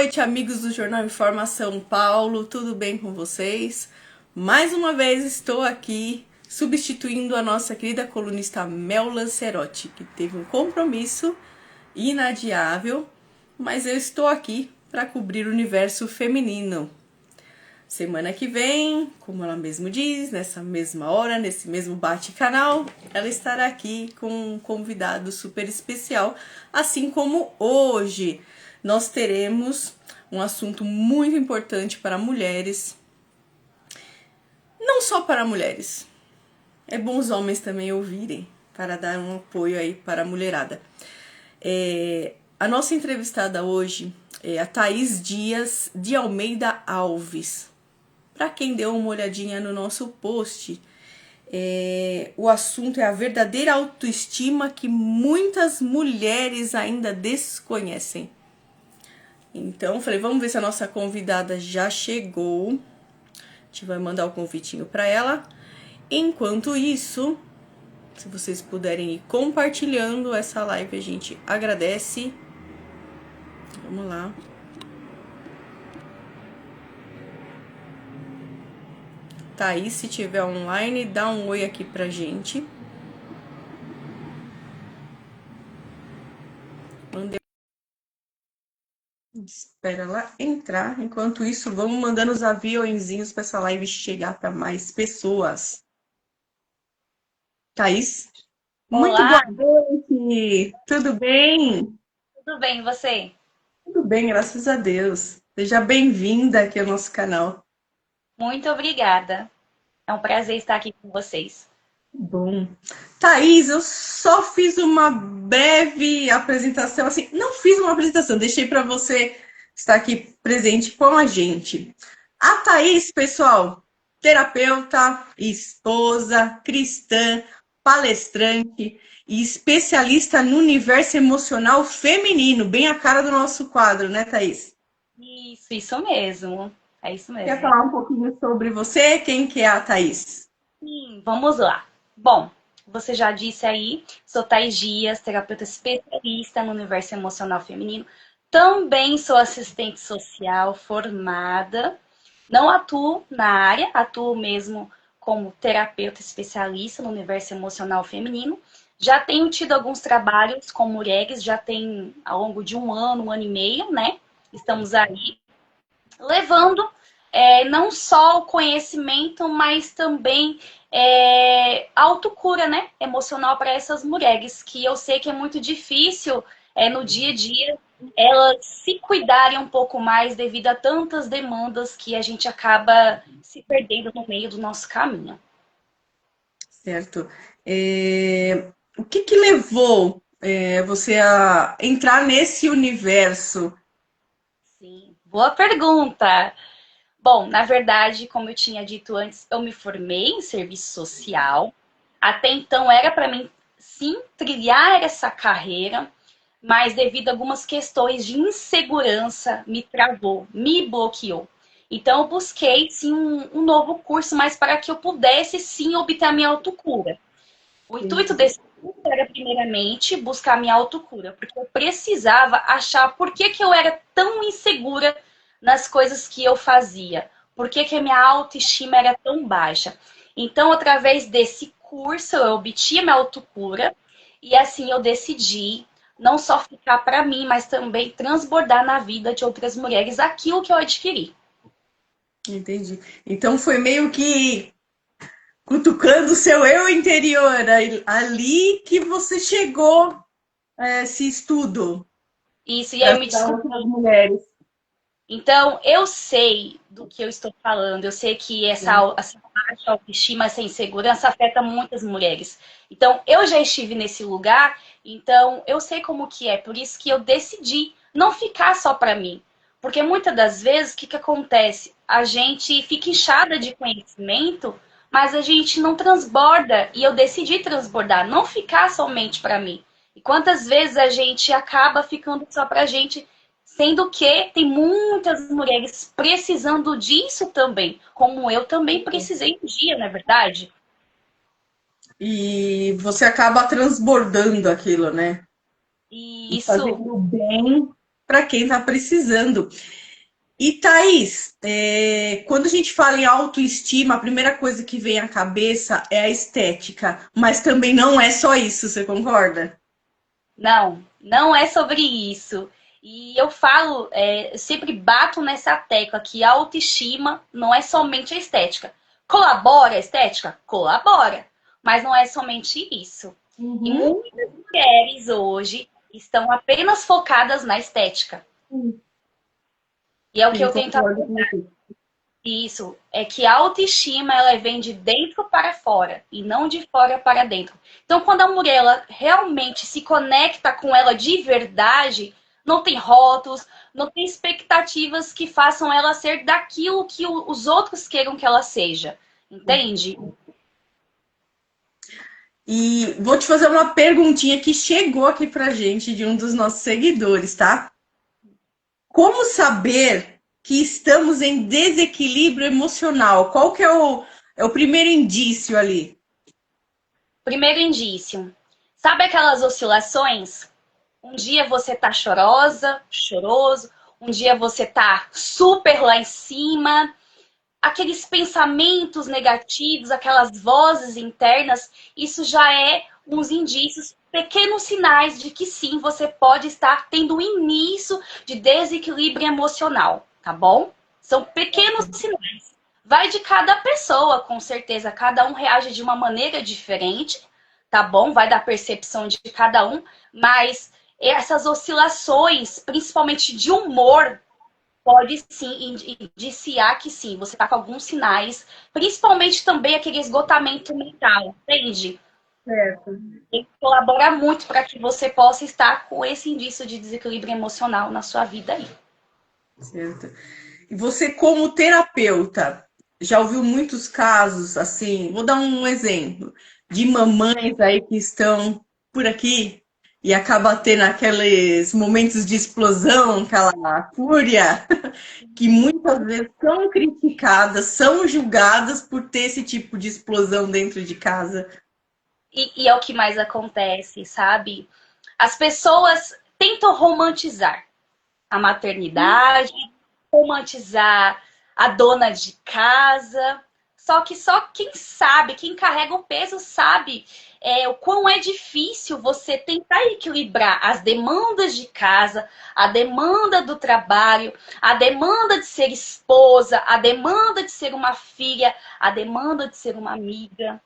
noite, amigos do Jornal Informação Paulo, tudo bem com vocês? Mais uma vez estou aqui substituindo a nossa querida colunista Mel Lancerotti, que teve um compromisso inadiável, mas eu estou aqui para cobrir o universo feminino. Semana que vem, como ela mesmo diz, nessa mesma hora, nesse mesmo bate-canal, ela estará aqui com um convidado super especial, assim como hoje nós teremos um assunto muito importante para mulheres, não só para mulheres, é bom os homens também ouvirem, para dar um apoio aí para a mulherada. A nossa entrevistada hoje é a Thaís Dias de Almeida Alves. Para quem deu uma olhadinha no nosso post, o assunto é a verdadeira autoestima que muitas mulheres ainda desconhecem. Então, falei, vamos ver se a nossa convidada já chegou. A gente vai mandar o convitinho para ela. Enquanto isso, se vocês puderem ir compartilhando essa live, a gente agradece. Vamos lá. Thaís, se tiver online, dá um oi aqui pra gente. Espera ela entrar. Enquanto isso, vamos mandando os aviãozinhos para essa live chegar para mais pessoas. Thaís, muito boa Olá, noite. Tudo bem? tudo bem, e você? Tudo bem, graças a Deus. Seja bem-vinda aqui ao nosso canal. Muito obrigada. É um prazer estar aqui com vocês. Bom. Thaís, eu só fiz uma breve apresentação, assim, não fiz uma apresentação, deixei para você estar aqui presente com a gente. A Thaís, pessoal, terapeuta, esposa, cristã, palestrante e especialista no universo emocional feminino, bem a cara do nosso quadro, né, Thaís? Isso mesmo. É isso Quer mesmo. falar um pouquinho sobre você? Quem que é a Thaís? Sim, vamos lá. Bom, você já disse aí, sou Thais Dias, terapeuta especialista no universo emocional feminino. Também sou assistente social formada. Não atuo na área, atuo mesmo como terapeuta especialista no universo emocional feminino. Já tenho tido alguns trabalhos com mulheres, já tem ao longo de um ano e meio, né? Estamos aí levando não só o conhecimento, mas também autocura, né? Emocional para essas mulheres, que eu sei que é muito difícil no dia a dia elas se cuidarem um pouco mais devido a tantas demandas que a gente acaba se perdendo no meio do nosso caminho. Certo. O que que levou você a entrar nesse universo? Sim, boa pergunta. Bom, na verdade, como eu tinha dito antes, eu me formei em serviço social. Até então era para mim sim trilhar essa carreira, mas devido a algumas questões de insegurança me travou, me bloqueou. Então eu busquei sim um novo curso, mas para que eu pudesse sim obter a minha autocura. O intuito Entendi. desse curso era primeiramente buscar a minha autocura, porque eu precisava achar por que, que eu era tão insegura nas coisas que eu fazia, por que, que a minha autoestima era tão baixa. Então, através desse curso, eu obtive a minha autocura e assim eu decidi não só ficar para mim, mas também transbordar na vida de outras mulheres aquilo que eu adquiri. Entendi. Então foi meio que cutucando o seu eu interior, ali que você chegou a esse estudo Isso, e aí para eu me ajudar descobri. outras mulheres. Então, eu sei do que eu estou falando, eu sei que essa baixa autoestima, essa insegurança afeta muitas mulheres. Então, eu já estive nesse lugar, então eu sei como que é, por isso que eu decidi não ficar só para mim. Porque muitas das vezes, o que acontece? A gente fica inchada de conhecimento, mas a gente não transborda, e eu decidi transbordar, não ficar somente para mim. E quantas vezes a gente acaba ficando só pra gente, sendo que tem muitas mulheres precisando disso também, como eu também precisei um dia, não é verdade? E você acaba transbordando aquilo, né? E E isso, fazendo bem para quem está precisando. E Thaís, quando a gente fala em autoestima, a primeira coisa que vem à cabeça é a estética, mas também não é só isso, você concorda? Não, não é sobre isso. E eu falo, eu sempre bato nessa tecla que a autoestima não é somente a estética. Colabora a estética? Colabora. Mas não é somente isso. E Uhum. muitas mulheres hoje estão apenas focadas na estética. E é o que Sim, eu tento. concordo com você. Isso, é que a autoestima ela vem de dentro para fora e não de fora para dentro. Então, quando a mulher ela realmente se conecta com ela de verdade, não tem rótulos, não tem expectativas que façam ela ser daquilo que os outros queiram que ela seja. Entende? E vou te fazer uma perguntinha que chegou aqui pra gente de um dos nossos seguidores, tá? Como saber que estamos em desequilíbrio emocional? Qual que é o primeiro indício ali? Primeiro indício. Sabe aquelas oscilações? Um dia você tá chorosa, choroso, um dia você tá super lá em cima, aqueles pensamentos negativos, aquelas vozes internas, isso já é uns indícios, pequenos sinais de que sim, você pode estar tendo um início de desequilíbrio emocional, tá bom? São pequenos sinais. Vai de cada pessoa, com certeza, cada um reage de uma maneira diferente, tá bom? Vai da percepção de cada um, mas essas oscilações, principalmente de humor, pode sim indiciar que sim, você está com alguns sinais, principalmente também aquele esgotamento mental, entende? Certo. Ele colabora muito para que você possa estar com esse indício de desequilíbrio emocional na sua vida aí. Certo. E você, como terapeuta, já ouviu muitos casos assim? Vou dar um exemplo de mamães aí que estão por aqui e acaba tendo aqueles momentos de explosão, aquela fúria, que muitas vezes são criticadas, são julgadas por ter esse tipo de explosão dentro de casa. E é o que mais acontece, sabe? As pessoas tentam romantizar a maternidade, romantizar a dona de casa. Só quem sabe, quem carrega o peso sabe o quão é difícil você tentar equilibrar as demandas de casa, a demanda do trabalho, a demanda de ser esposa, a demanda de ser uma filha, a demanda de ser uma amiga.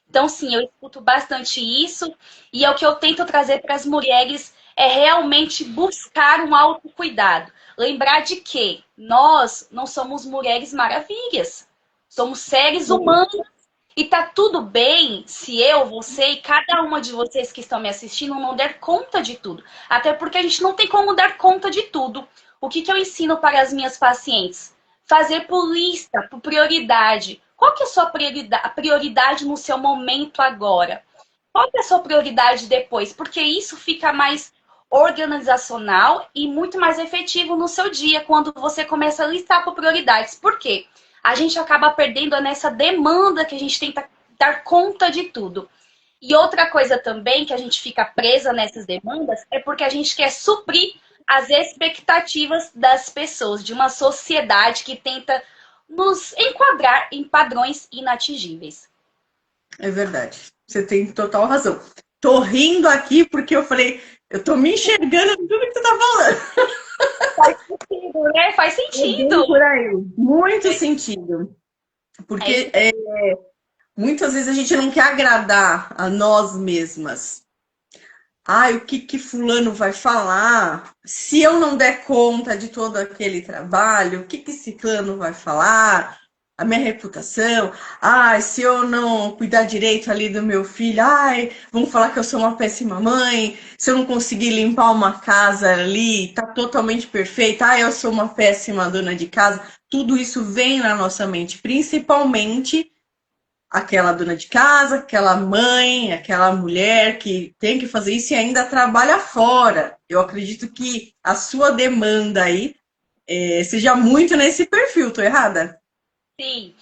Então, sim, eu escuto bastante isso e é o que eu tento trazer para as mulheres é realmente buscar um autocuidado. Lembrar de que nós não somos mulheres maravilhas. Somos seres humanos e tá tudo bem se eu, você e cada uma de vocês que estão me assistindo não der conta de tudo. Até porque a gente não tem como dar conta de tudo. O que eu ensino para as minhas pacientes? Fazer por lista, por prioridade. Qual que é a sua prioridade no seu momento agora? Qual que é a sua prioridade depois? Porque isso fica mais organizacional e muito mais efetivo no seu dia quando você começa a listar por prioridades. Por quê? A gente acaba perdendo nessa demanda que a gente tenta dar conta de tudo. E outra coisa também que a gente fica presa nessas demandas é porque a gente quer suprir as expectativas das pessoas, de uma sociedade que tenta nos enquadrar em padrões inatingíveis. É verdade. Você tem total razão. Tô rindo aqui porque eu falei, eu tô me enxergando em tudo que você tá falando. Faz sentido, né? Faz É bem sentido. por aí. Muito sentido. É isso. Porque muitas vezes a gente não quer agradar a nós mesmas. Ai, o que que fulano vai falar? Se eu não der conta de todo aquele trabalho, o que que ciclano vai falar? A minha reputação. Ai, se eu não cuidar direito ali do meu filho, ai, vão falar que eu sou uma péssima mãe. Se eu não conseguir limpar uma casa ali, tá totalmente perfeita. Ai, eu sou uma péssima dona de casa. Tudo isso vem na nossa mente, principalmente aquela dona de casa, aquela mãe, aquela mulher que tem que fazer isso e ainda trabalha fora. Eu acredito que a sua demanda aí seja muito nesse perfil, tô errada? Sim,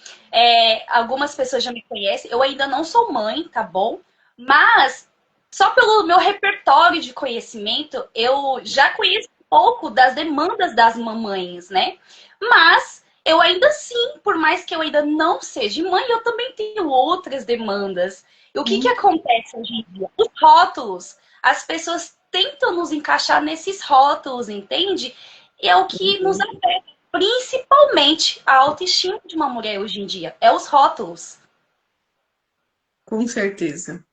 algumas pessoas já me conhecem. Eu ainda não sou mãe, tá bom? Mas só pelo meu repertório de conhecimento, eu já conheço pouco das demandas das mamães, né? Mas eu ainda assim, por mais que eu ainda não seja mãe, eu também tenho outras demandas. E o que que Sim, acontece hoje em dia? Os rótulos. As pessoas tentam nos encaixar nesses rótulos, entende? E é o que nos afeta, principalmente a autoestima de uma mulher hoje em dia. É os rótulos. com certeza.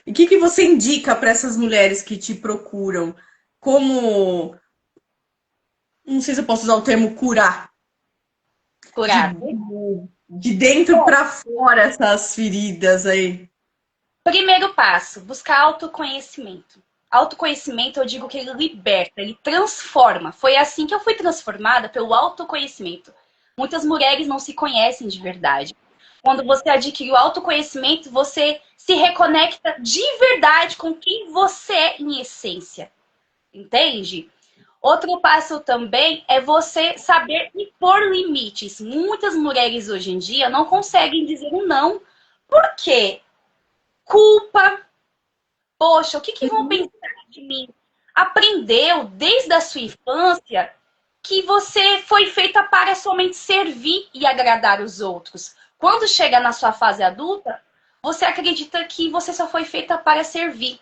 E o que que você indica para essas mulheres que te procuram? Como, não sei se eu posso usar o termo curar, de, Curar. de dentro para fora essas feridas aí. Primeiro passo, buscar autoconhecimento. Autoconhecimento, eu digo que ele liberta, ele transforma. Foi assim que eu fui transformada pelo autoconhecimento. Muitas mulheres não se conhecem de verdade. Quando você adquire o autoconhecimento, você se reconecta de verdade com quem você é em essência. Entende? Outro passo também é você saber impor limites. Muitas mulheres hoje em dia não conseguem dizer um não. Por quê? Culpa. Poxa, o que que vão pensar de mim? Aprendeu desde a sua infância que você foi feita para somente servir e agradar os outros. Quando chega na sua fase adulta, você acredita que você só foi feita para servir.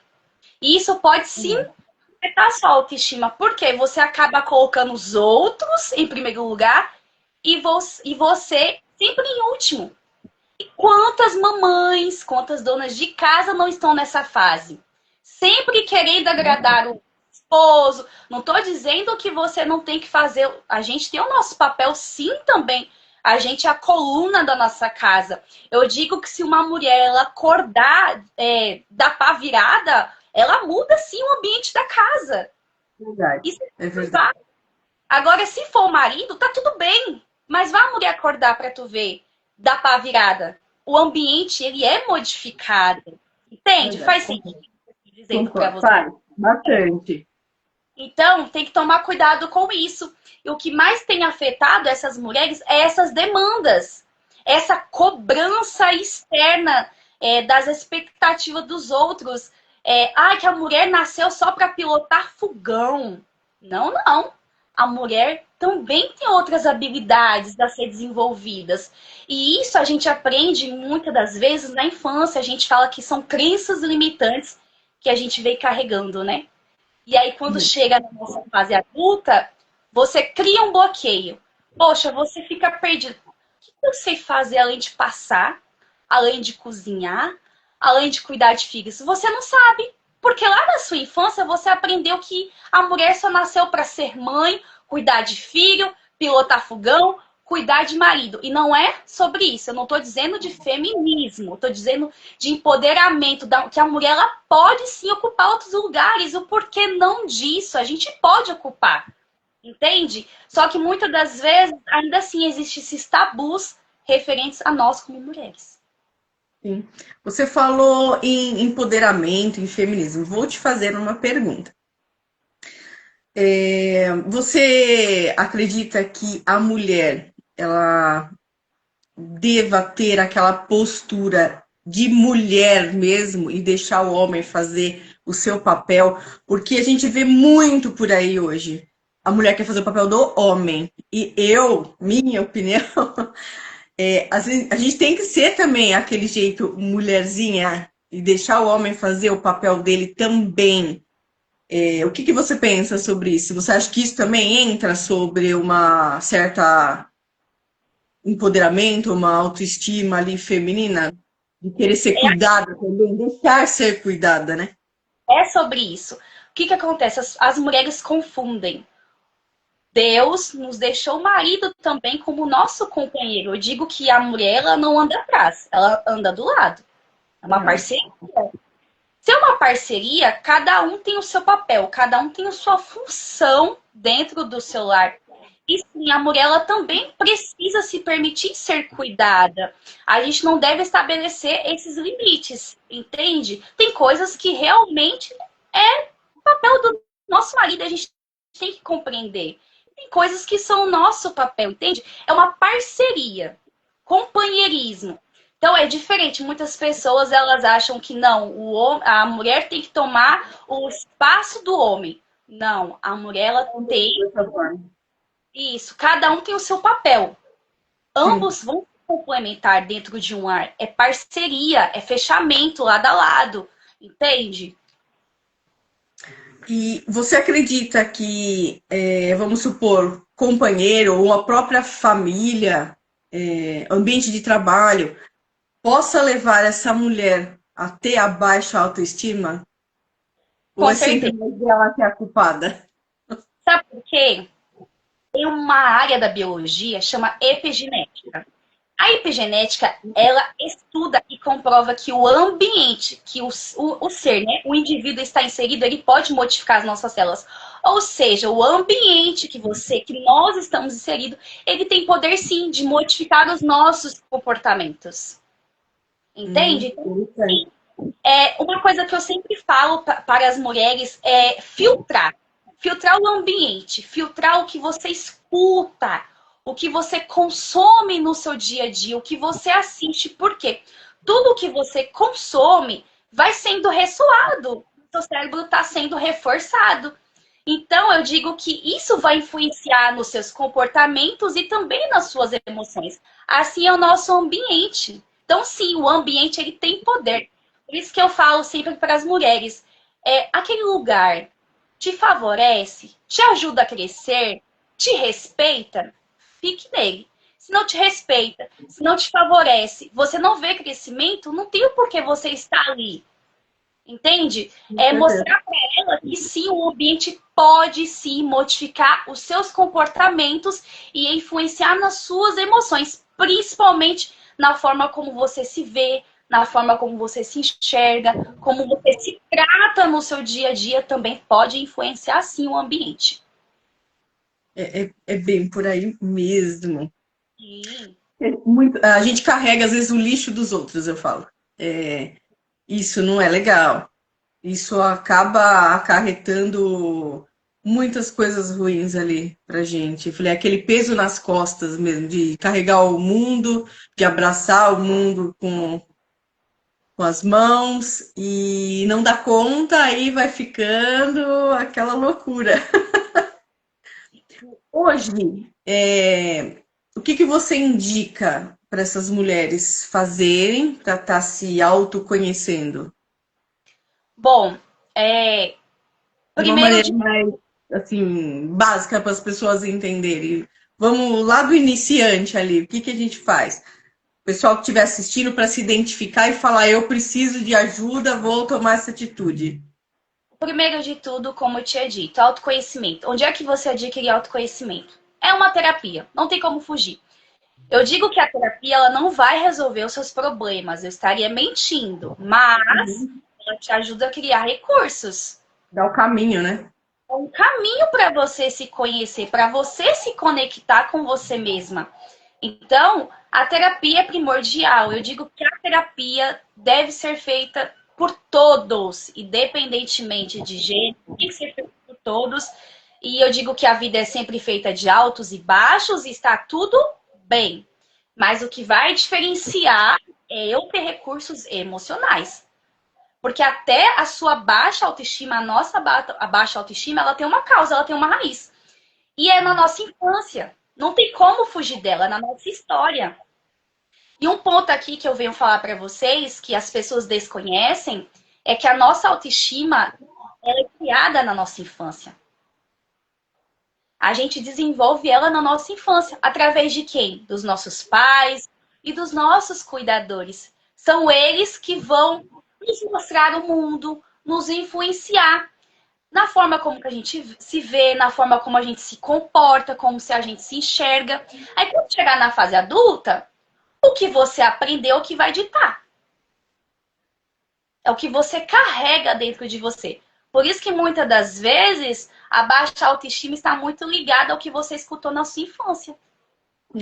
E isso pode sim afetar a sua autoestima, porque você acaba colocando os outros em primeiro lugar e você sempre em último. Quantas mamães, quantas donas de casa não estão nessa fase? Sempre querendo agradar o esposo. Não estou dizendo que você não tem que fazer. A gente tem o nosso papel, sim, também. A gente é a coluna da nossa casa. Eu digo que se uma mulher ela acordar da pá virada, ela muda sim o ambiente da casa. Verdade, Isso é é verdade. fato. Agora, se for o marido, tá tudo bem. Mas vai a mulher acordar para tu ver da pá virada. O ambiente, ele é modificado. Entende? Verdade. Faz sentido o que eu tô dizendo para Concordo. você. Faz, bastante. Então, tem que tomar cuidado com isso. E o que mais tem afetado essas mulheres é essas demandas. Essa cobrança externa das expectativas dos outros. Que a mulher nasceu só para pilotar fogão. Não, não. A mulher também tem outras habilidades a ser desenvolvidas. E isso a gente aprende muitas das vezes na infância. A gente fala que são crenças limitantes que a gente vem carregando, né? E aí, quando chega na nossa fase adulta, você cria um bloqueio. Poxa, você fica perdido. O que eu sei fazer além de passar, além de cozinhar, além de cuidar de filhos? Você não sabe. Porque lá na sua infância você aprendeu que a mulher só nasceu para ser mãe, cuidar de filho, pilotar fogão, cuidar de marido. E não é sobre isso. Eu não estou dizendo de feminismo. Estou dizendo de empoderamento, que a mulher ela pode sim ocupar outros lugares. O porquê não disso? A gente pode ocupar. Entende? Só que muitas das vezes, ainda assim, existem esses tabus referentes a nós como mulheres. Sim. Você falou em empoderamento, em feminismo. Vou te fazer uma pergunta. Você acredita que a mulher ela deva ter aquela postura de mulher mesmo e deixar o homem fazer o seu papel? Porque a gente vê muito por aí hoje. A mulher quer fazer o papel do homem. E eu, minha opinião, a gente tem que ser também aquele jeito mulherzinha e deixar o homem fazer o papel dele também. O que que você pensa sobre isso? Você acha que isso também entra sobre uma certa empoderamento, uma autoestima ali feminina? De querer ser cuidada também, deixar ser cuidada, né? É sobre isso. O que acontece? As mulheres confundem. Deus nos deixou o marido também como nosso companheiro. Eu digo que a mulher ela não anda atrás, ela anda do lado. É uma Uhum. parceria. Se é uma parceria, cada um tem o seu papel, cada um tem a sua função dentro do seu lar. E sim, a mulher ela também precisa se permitir ser cuidada. A gente não deve estabelecer esses limites, entende? Tem coisas que realmente é o papel do nosso marido, a gente tem que compreender. Tem coisas que são o nosso papel, entende? É uma parceria, companheirismo. Então é diferente. Muitas pessoas elas acham que não, a mulher tem que tomar o espaço do homem. Não, a mulher ela tem Dessa forma. isso, cada um tem o seu papel. Sim. Ambos vão se complementar dentro de um ar. É parceria, é fechamento lado a lado, entende? E você acredita que, vamos supor, companheiro ou a própria família, ambiente de trabalho, possa levar essa mulher a ter a baixa autoestima? Ou Com é sempre certeza. mais ela que é a culpada? Sabe por quê? Tem uma área da biologia chama epigenética. A epigenética, ela estuda e comprova que o ambiente, que o ser, né, o indivíduo está inserido, ele pode modificar as nossas células. Ou seja, o ambiente que nós estamos inseridos, ele tem poder sim de modificar os nossos comportamentos. Entende? Interessante. Uma coisa que eu sempre falo para as mulheres é filtrar. Filtrar o ambiente, filtrar o que você escuta, o que você consome no seu dia a dia, o que você assiste. Por quê? Tudo que você consome vai sendo ressoado. Seu cérebro está sendo reforçado. Então, eu digo que isso vai influenciar nos seus comportamentos e também nas suas emoções. Assim é o nosso ambiente. Então, sim, o ambiente ele tem poder. Por isso que eu falo sempre para as mulheres: aquele lugar te favorece, te ajuda a crescer, te respeita, fique nele. Se não te respeita, se não te favorece, você não vê crescimento, não tem o porquê você estar ali. Entende? Com É certeza. mostrar para ela que sim, o ambiente pode sim modificar os seus comportamentos e influenciar nas suas emoções, principalmente na forma como você se vê, na forma como você se enxerga, como você se trata no seu dia a dia, também pode influenciar sim o ambiente. É bem por aí mesmo. Sim, A gente carrega, às vezes, o lixo dos outros, eu falo. É, isso não é legal. Isso acaba acarretando muitas coisas ruins ali pra gente. Eu falei, aquele peso nas costas mesmo, de carregar o mundo, de abraçar o mundo com as mãos e não dar conta, aí vai ficando aquela loucura. Hoje, o que que você indica para essas mulheres fazerem para estar se autoconhecendo? bom, De uma primeiro maneira de mais, assim, básica para as pessoas entenderem. Vamos lá do iniciante ali, o que que a gente faz? O pessoal que estiver assistindo para se identificar e falar, eu preciso de ajuda, vou tomar essa atitude. Primeiro de tudo, como eu tinha dito, autoconhecimento. Onde é que você adquire autoconhecimento? É uma terapia, não tem como fugir. Eu digo que a terapia ela não vai resolver os seus problemas, eu estaria mentindo, mas ela te ajuda a criar recursos. Dá o caminho, né? É um caminho para você se conhecer, para você se conectar com você mesma. Então, a terapia é primordial. Eu digo que a terapia deve ser feita por todos, independentemente de gênero, tem que ser feita por todos. E eu digo que a vida é sempre feita de altos e baixos, e está tudo bem. Mas o que vai diferenciar é eu ter recursos emocionais. Porque até a sua baixa autoestima, a baixa autoestima, ela tem uma causa, ela tem uma raiz. E é na nossa infância. Não tem como fugir dela, é na nossa história. E um ponto aqui que eu venho falar para vocês, que as pessoas desconhecem, é que a nossa autoestima ela é criada na nossa infância. A gente desenvolve ela na nossa infância. Através de quem? Dos nossos pais e dos nossos cuidadores. São eles que vão nos mostrar o mundo, nos influenciar na forma como que a gente se vê, na forma como a gente se comporta, como se a gente se enxerga. Aí quando chegar na fase adulta, o que você aprendeu é o que vai ditar. É o que você carrega dentro de você. Por isso que muitas das vezes a baixa autoestima está muito ligada ao que você escutou na sua infância.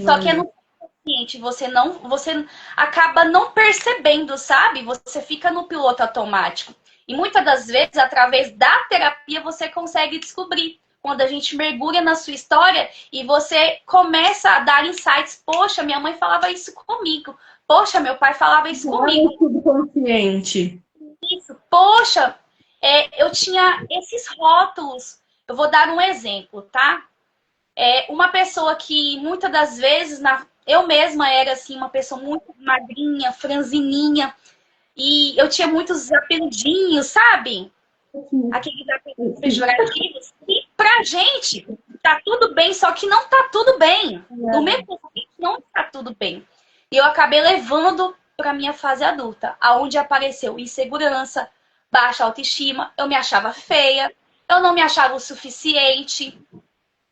Só que é Olha, no consciente, você acaba não percebendo, sabe? Você fica no piloto automático. E muitas das vezes, através da terapia, você consegue descobrir. Quando a gente mergulha na sua história e você começa a dar insights. Poxa, minha mãe falava isso comigo. Poxa, meu pai falava isso lá no comigo. subconsciente. Isso. Poxa, eu tinha esses rótulos. Eu vou dar um exemplo, tá? Uma pessoa que muitas das vezes, eu mesma era assim, uma pessoa muito magrinha, franzininha, e eu tinha muitos apelidinhos, sabe? Aqueles apelidos pejorativos. E pra gente, tá tudo bem, só que não tá tudo bem. Do mesmo jeito, não tá tudo bem. E eu acabei levando pra minha fase adulta, aonde apareceu insegurança, baixa autoestima, eu me achava feia, eu não me achava o suficiente.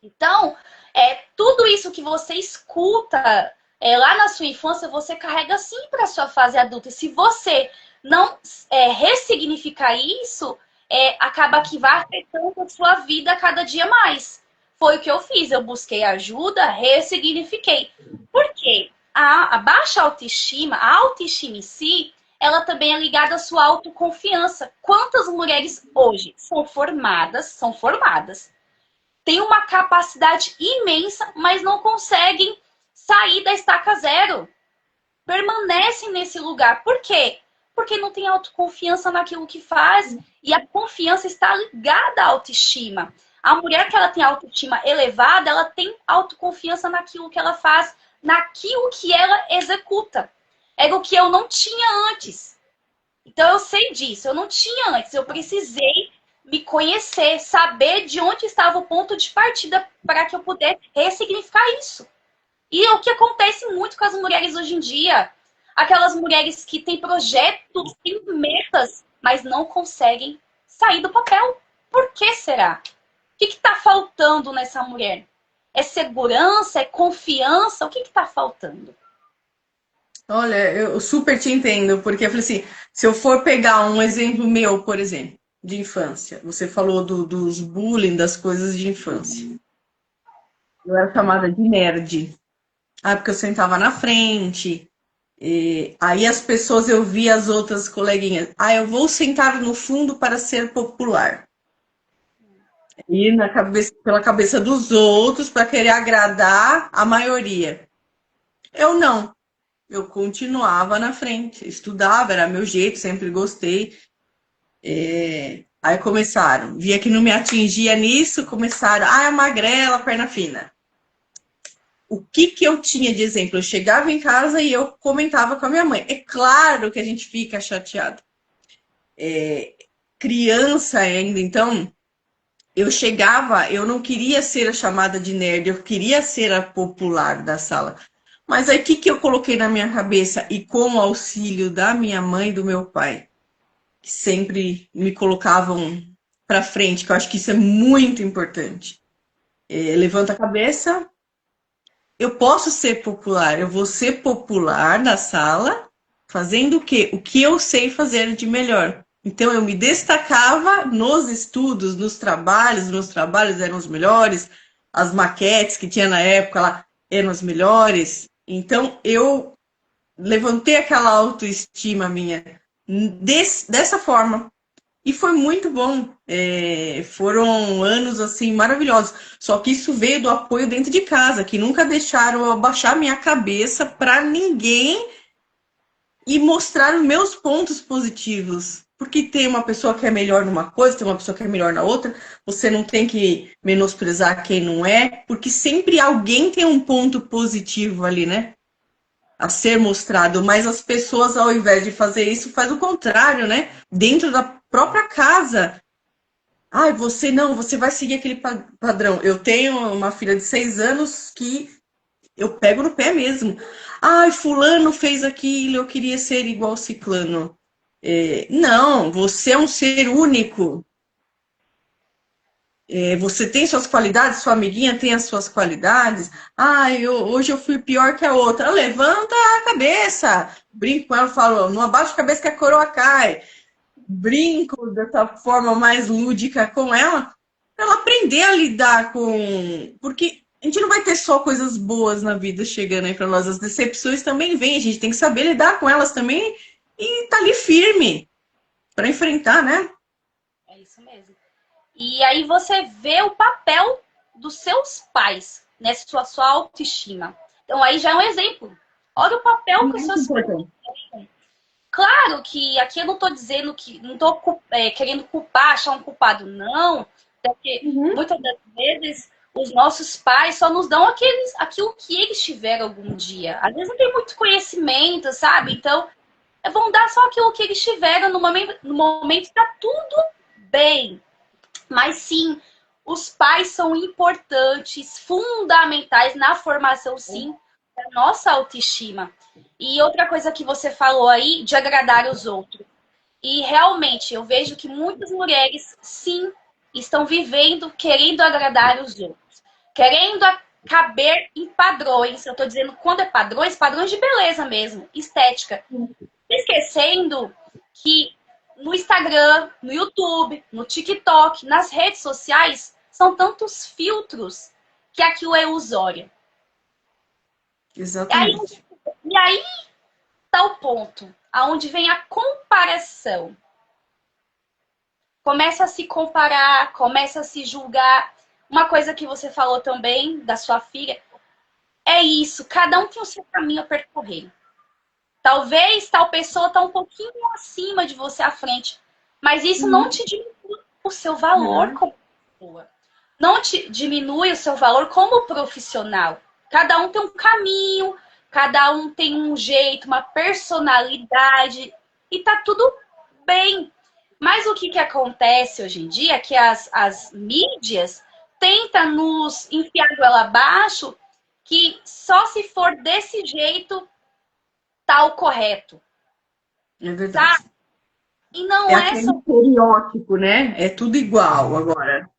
Então, tudo isso que você escuta lá na sua infância, você carrega sim para a sua fase adulta. E se você não ressignificar isso, acaba que vai afetando a sua vida a cada dia mais. Foi o que eu fiz. Eu busquei ajuda, ressignifiquei. Por quê? A baixa autoestima, a autoestima em si, ela também é ligada à sua autoconfiança. Quantas mulheres hoje são formadas, têm uma capacidade imensa, mas não conseguem sair da estaca zero. Permanecem nesse lugar. Por quê? Porque não tem autoconfiança naquilo que faz. E a confiança está ligada à autoestima. A mulher que ela tem autoestima elevada, ela tem autoconfiança naquilo que ela faz, naquilo que ela executa. É o que eu não tinha antes. Então eu sei disso, eu não tinha antes. Eu precisei me conhecer, saber de onde estava o ponto de partida para que eu pudesse ressignificar isso. E é o que acontece muito com as mulheres hoje em dia. Aquelas mulheres que têm projetos, têm metas, mas não conseguem sair do papel. Por que será? O que está faltando nessa mulher? É segurança? É confiança? O que está faltando? Olha, eu super te entendo, porque eu falei assim, se eu for pegar um exemplo meu, por exemplo, de infância, você falou dos bullying, das coisas de infância. Eu era chamada de nerd. Ah, porque eu sentava na frente. Aí as pessoas, eu via as outras coleguinhas. Ah, eu vou sentar no fundo para ser popular. E na cabeça, pela cabeça dos outros, para querer agradar a maioria. Eu não. Eu continuava na frente, estudava, era meu jeito, sempre gostei. Aí começaram, via que não me atingia nisso, começaram, ah, é magrela, perna fina. O que que eu tinha de exemplo? Eu chegava em casa e eu comentava com a minha mãe. É claro que a gente fica chateado. Criança ainda, então, eu chegava, eu não queria ser a chamada de nerd, eu queria ser a popular da sala. Mas aí o que que eu coloquei na minha cabeça? E com o auxílio da minha mãe e do meu pai, que sempre me colocavam para frente, que eu acho que isso é muito importante. Levanta a cabeça, eu posso ser popular, eu vou ser popular na sala, fazendo o quê? O que eu sei fazer de melhor. Então eu me destacava nos estudos, nos trabalhos, meus trabalhos eram os melhores, as maquetes que tinha na época lá eram as melhores. Então eu levantei aquela autoestima minha dessa forma. E foi muito bom. Foram anos assim maravilhosos. Só que isso veio do apoio dentro de casa, que nunca deixaram eu abaixar minha cabeça para ninguém e mostrar os meus pontos positivos. Porque tem uma pessoa que é melhor numa coisa, tem uma pessoa que é melhor na outra. Você não tem que menosprezar quem não é, porque sempre alguém tem um ponto positivo ali, né? A ser mostrado, mas as pessoas, ao invés de fazer isso, faz o contrário, né? Dentro da própria casa. Ai, você não, você vai seguir aquele padrão. Eu tenho uma filha de 6 anos que eu pego no pé mesmo. Ai, fulano fez aquilo, eu queria ser igual ciclano. Não, você é um ser único. Você tem suas qualidades, sua amiguinha tem as suas qualidades. Ah, hoje eu fui pior que a outra. Levanta a cabeça. Brinco com ela, falo, não abaixa a cabeça que a coroa cai. Brinco dessa forma mais lúdica com ela, para ela aprender a lidar com. Porque a gente não vai ter só coisas boas na vida chegando aí para nós. As decepções também vêm, a gente tem que saber lidar com elas também e tá ali firme para enfrentar, né? É isso mesmo. E aí você vê o papel dos seus pais nessa sua autoestima. Então aí já é um exemplo. Olha o papel que os Muito seus pais importante. têm. Claro que aqui eu não estou dizendo que não estou querendo culpar, achar um culpado, não. Porque Uhum. muitas das vezes os nossos pais só nos dão aquilo que eles tiveram algum dia. Às vezes não tem muito conhecimento, sabe? Então, vão dar só aquilo que eles tiveram no momento tá tudo bem. Mas sim, os pais são importantes, fundamentais na formação, sim, da nossa autoestima. E outra coisa que você falou aí, de agradar os outros. E realmente, eu vejo que muitas mulheres, sim, estão vivendo querendo agradar os outros, querendo caber em padrões. Eu estou dizendo quando é padrões, padrões de beleza mesmo, estética. Esquecendo que no Instagram, no YouTube, no TikTok, nas redes sociais, são tantos filtros que aquilo é ilusório. E aí, Exatamente. e aí tá o ponto, aonde vem a comparação. Começa a se comparar, começa a se julgar. Uma coisa que você falou também da sua filha é isso, cada um tem o seu caminho a percorrer. Talvez tal pessoa está um pouquinho acima de você à frente, mas isso não Uhum. te diminui o seu valor Não. como pessoa. Não te diminui o seu valor como profissional. Cada um tem um caminho, cada um tem um jeito, uma personalidade e tá tudo bem. Mas o que acontece hoje em dia é que as mídias tentam nos enfiar goela abaixo que só se for desse jeito tá o correto, É verdade. sabe? E não É é aquele só estereótipo, né? É tudo igual agora.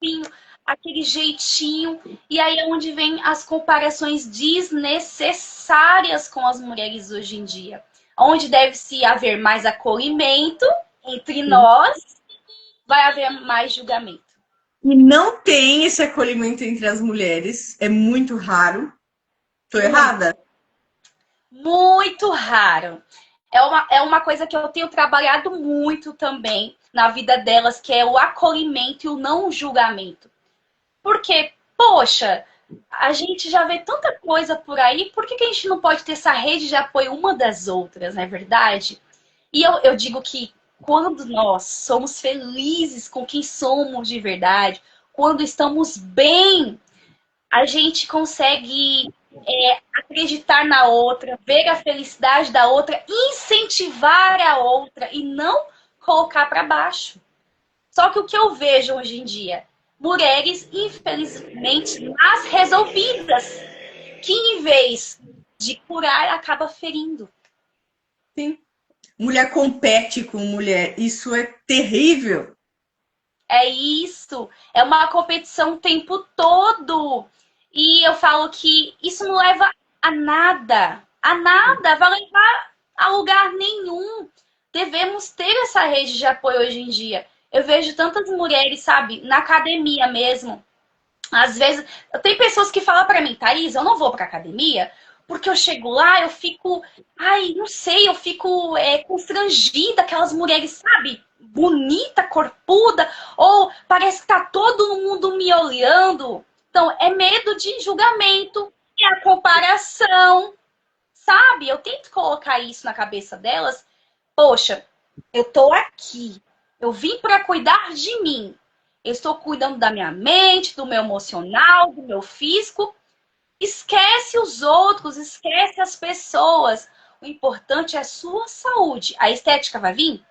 assim, aquele jeitinho. E aí é onde vem as comparações desnecessárias com as mulheres hoje em dia. Onde deve-se haver mais acolhimento entre Sim. nós, vai haver mais julgamento. E não tem esse acolhimento entre as mulheres. É muito raro. Tô Muito, errada? muito raro. É uma coisa que eu tenho trabalhado muito também na vida delas, que é o acolhimento e o não julgamento. Porque, poxa, a gente já vê tanta coisa por aí, por que a gente não pode ter essa rede de apoio uma das outras, não é verdade? E eu digo que quando nós somos felizes com quem somos de verdade, quando estamos bem, a gente consegue acreditar na outra, ver a felicidade da outra, incentivar a outra e não colocar para baixo. Só que o que eu vejo hoje em dia? Mulheres, infelizmente, mas resolvidas, que em vez de curar, acaba ferindo. Sim. Mulher compete com mulher. Isso é terrível. É isso. É uma competição o tempo todo. E eu falo que isso não leva a nada. A nada. Vai levar a lugar nenhum. Devemos ter essa rede de apoio hoje em dia. Eu vejo tantas mulheres, sabe, na academia mesmo. Às vezes, tem pessoas que falam pra mim, Thaís, eu não vou pra academia porque eu chego lá, eu fico, ai, não sei, eu fico constrangida, aquelas mulheres, sabe, bonita, corpuda, ou parece que tá todo mundo me olhando. Então, é medo de julgamento, é a comparação, sabe? Eu tento colocar isso na cabeça delas. Poxa, eu tô aqui. Eu vim para cuidar de mim. Eu estou cuidando da minha mente, do meu emocional, do meu físico. Esquece os outros, esquece as pessoas. O importante é a sua saúde. A estética vai vir?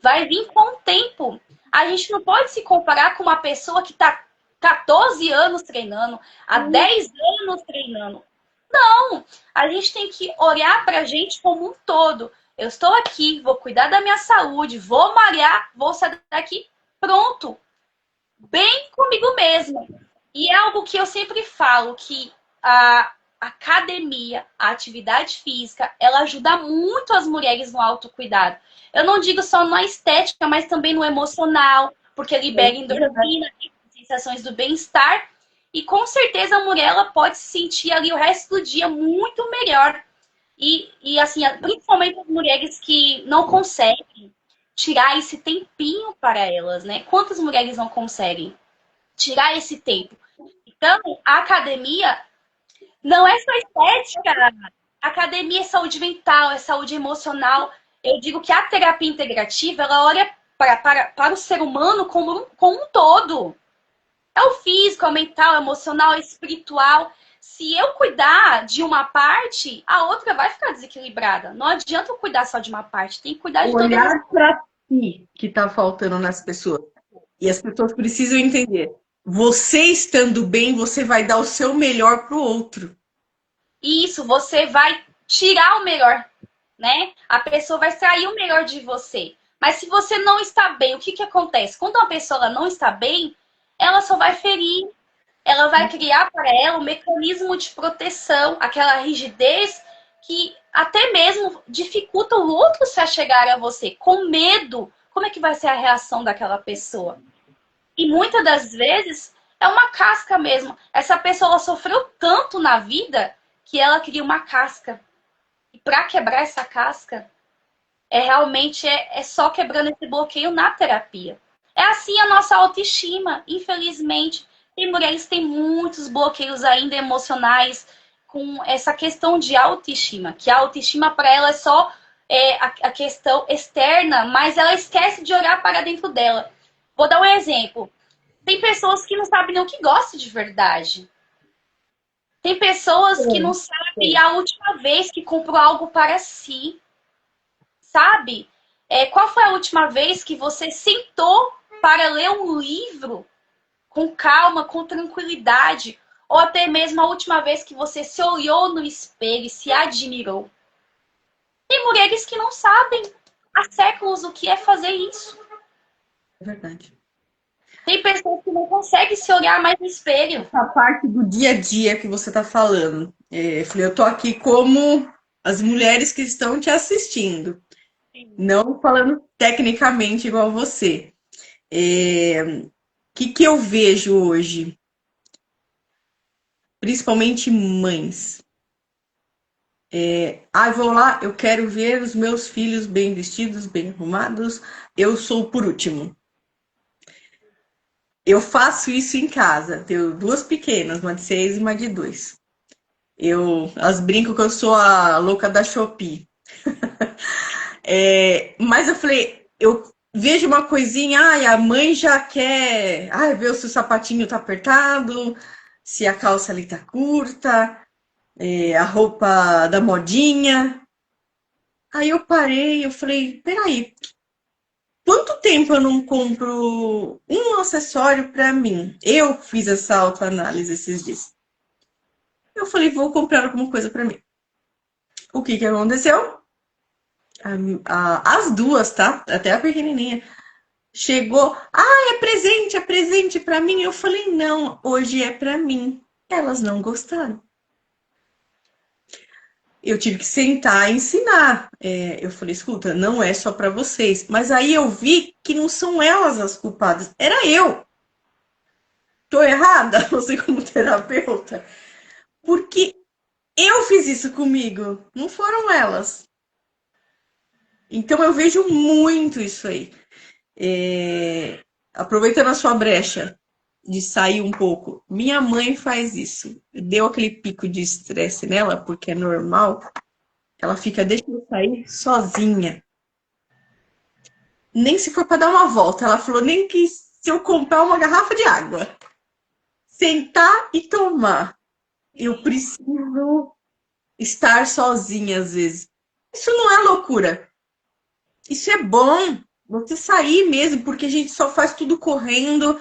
Vai vir com o tempo. A gente não pode se comparar com uma pessoa que está 14 anos treinando, há 10 anos treinando. Não, a gente tem que olhar para a gente como um todo. Eu estou aqui, vou cuidar da minha saúde, vou malhar, vou sair daqui, pronto, bem comigo mesma. E é algo que eu sempre falo, que a academia, a atividade física, ela ajuda muito as mulheres no autocuidado. Eu não digo só na estética, mas também no emocional, porque libera endorfina, sensações do bem-estar. E com certeza a mulher ela pode se sentir ali o resto do dia muito melhor. E assim, principalmente as mulheres que não conseguem tirar esse tempinho para elas, né? Quantas mulheres não conseguem tirar esse tempo? Então, a academia não é só estética. A academia é saúde mental, é saúde emocional. Eu digo que a terapia integrativa, ela olha para o ser humano como um todo. É o físico, é o mental, é o emocional, é o espiritual. Se eu cuidar de uma parte, a outra vai ficar desequilibrada. Não adianta eu cuidar só de uma parte, tem que cuidar de todas as. Olhar para si que está faltando nas pessoas. E as pessoas precisam entender. Você estando bem, você vai dar o seu melhor pro outro. Isso, você vai tirar o melhor, né? A pessoa vai extrair o melhor de você. Mas se você não está bem, o que que acontece? Quando uma pessoa não está bem, ela só vai ferir, ela vai criar para ela um mecanismo de proteção, aquela rigidez que até mesmo dificulta o outro se achegar a você, com medo. Como é que vai ser a reação daquela pessoa? E muitas das vezes é uma casca mesmo. Essa pessoa sofreu tanto na vida que ela cria uma casca. E para quebrar essa casca, é só quebrando esse bloqueio na terapia. É assim a nossa autoestima, infelizmente. Tem mulheres que têm muitos bloqueios ainda emocionais com essa questão de autoestima, que a autoestima para ela é só a questão externa, mas ela esquece de olhar para dentro dela. Vou dar um exemplo. Tem pessoas que não sabem nem o que gostam de verdade. Tem pessoas que não sabem a última vez que comprou algo para si, sabe? Qual foi a última vez que você sentou para ler um livro com calma, com tranquilidade? Ou até mesmo a última vez que você se olhou no espelho e se admirou? Tem mulheres que não sabem há séculos o que é fazer isso. É verdade. Tem pessoas que não conseguem se olhar mais no espelho. Essa parte do dia a dia que você está falando. Eu tô aqui como as mulheres que estão te assistindo. Não falando tecnicamente igual você. O que eu vejo hoje? Principalmente mães. Vou lá, eu quero ver os meus filhos bem vestidos, bem arrumados. Eu sou por último. Eu faço isso em casa. Tenho duas pequenas, uma de 6 e uma de 2. Elas brincam que eu sou a louca da Shopee. Mas eu falei, eu vejo uma coisinha, a mãe já quer, ver se o sapatinho tá apertado, se a calça ali tá curta, a roupa da modinha. Aí eu parei, eu falei, peraí, quanto tempo eu não compro um acessório para mim? Eu fiz essa autoanálise esses dias. Eu falei, vou comprar alguma coisa para mim. O que que aconteceu? As duas, tá? Até a pequenininha. Chegou, é presente para mim. Eu falei, não, hoje é para mim. Elas não gostaram. Eu tive que sentar e ensinar. Eu falei, escuta, não é só para vocês. Mas aí eu vi que não são elas as culpadas, era eu. Tô errada, você como terapeuta? Porque eu fiz isso comigo, não foram elas. Então eu vejo muito isso aí. Aproveitando a sua brecha de sair um pouco, minha mãe faz isso. Deu aquele pico de estresse nela, porque é normal. Ela fica, deixa eu sair sozinha. Nem se for para dar uma volta. Ela falou, nem que se eu comprar uma garrafa de água, sentar e tomar. Eu preciso estar sozinha às vezes. Isso não é loucura. Isso é bom. Você sair mesmo, porque a gente só faz tudo correndo.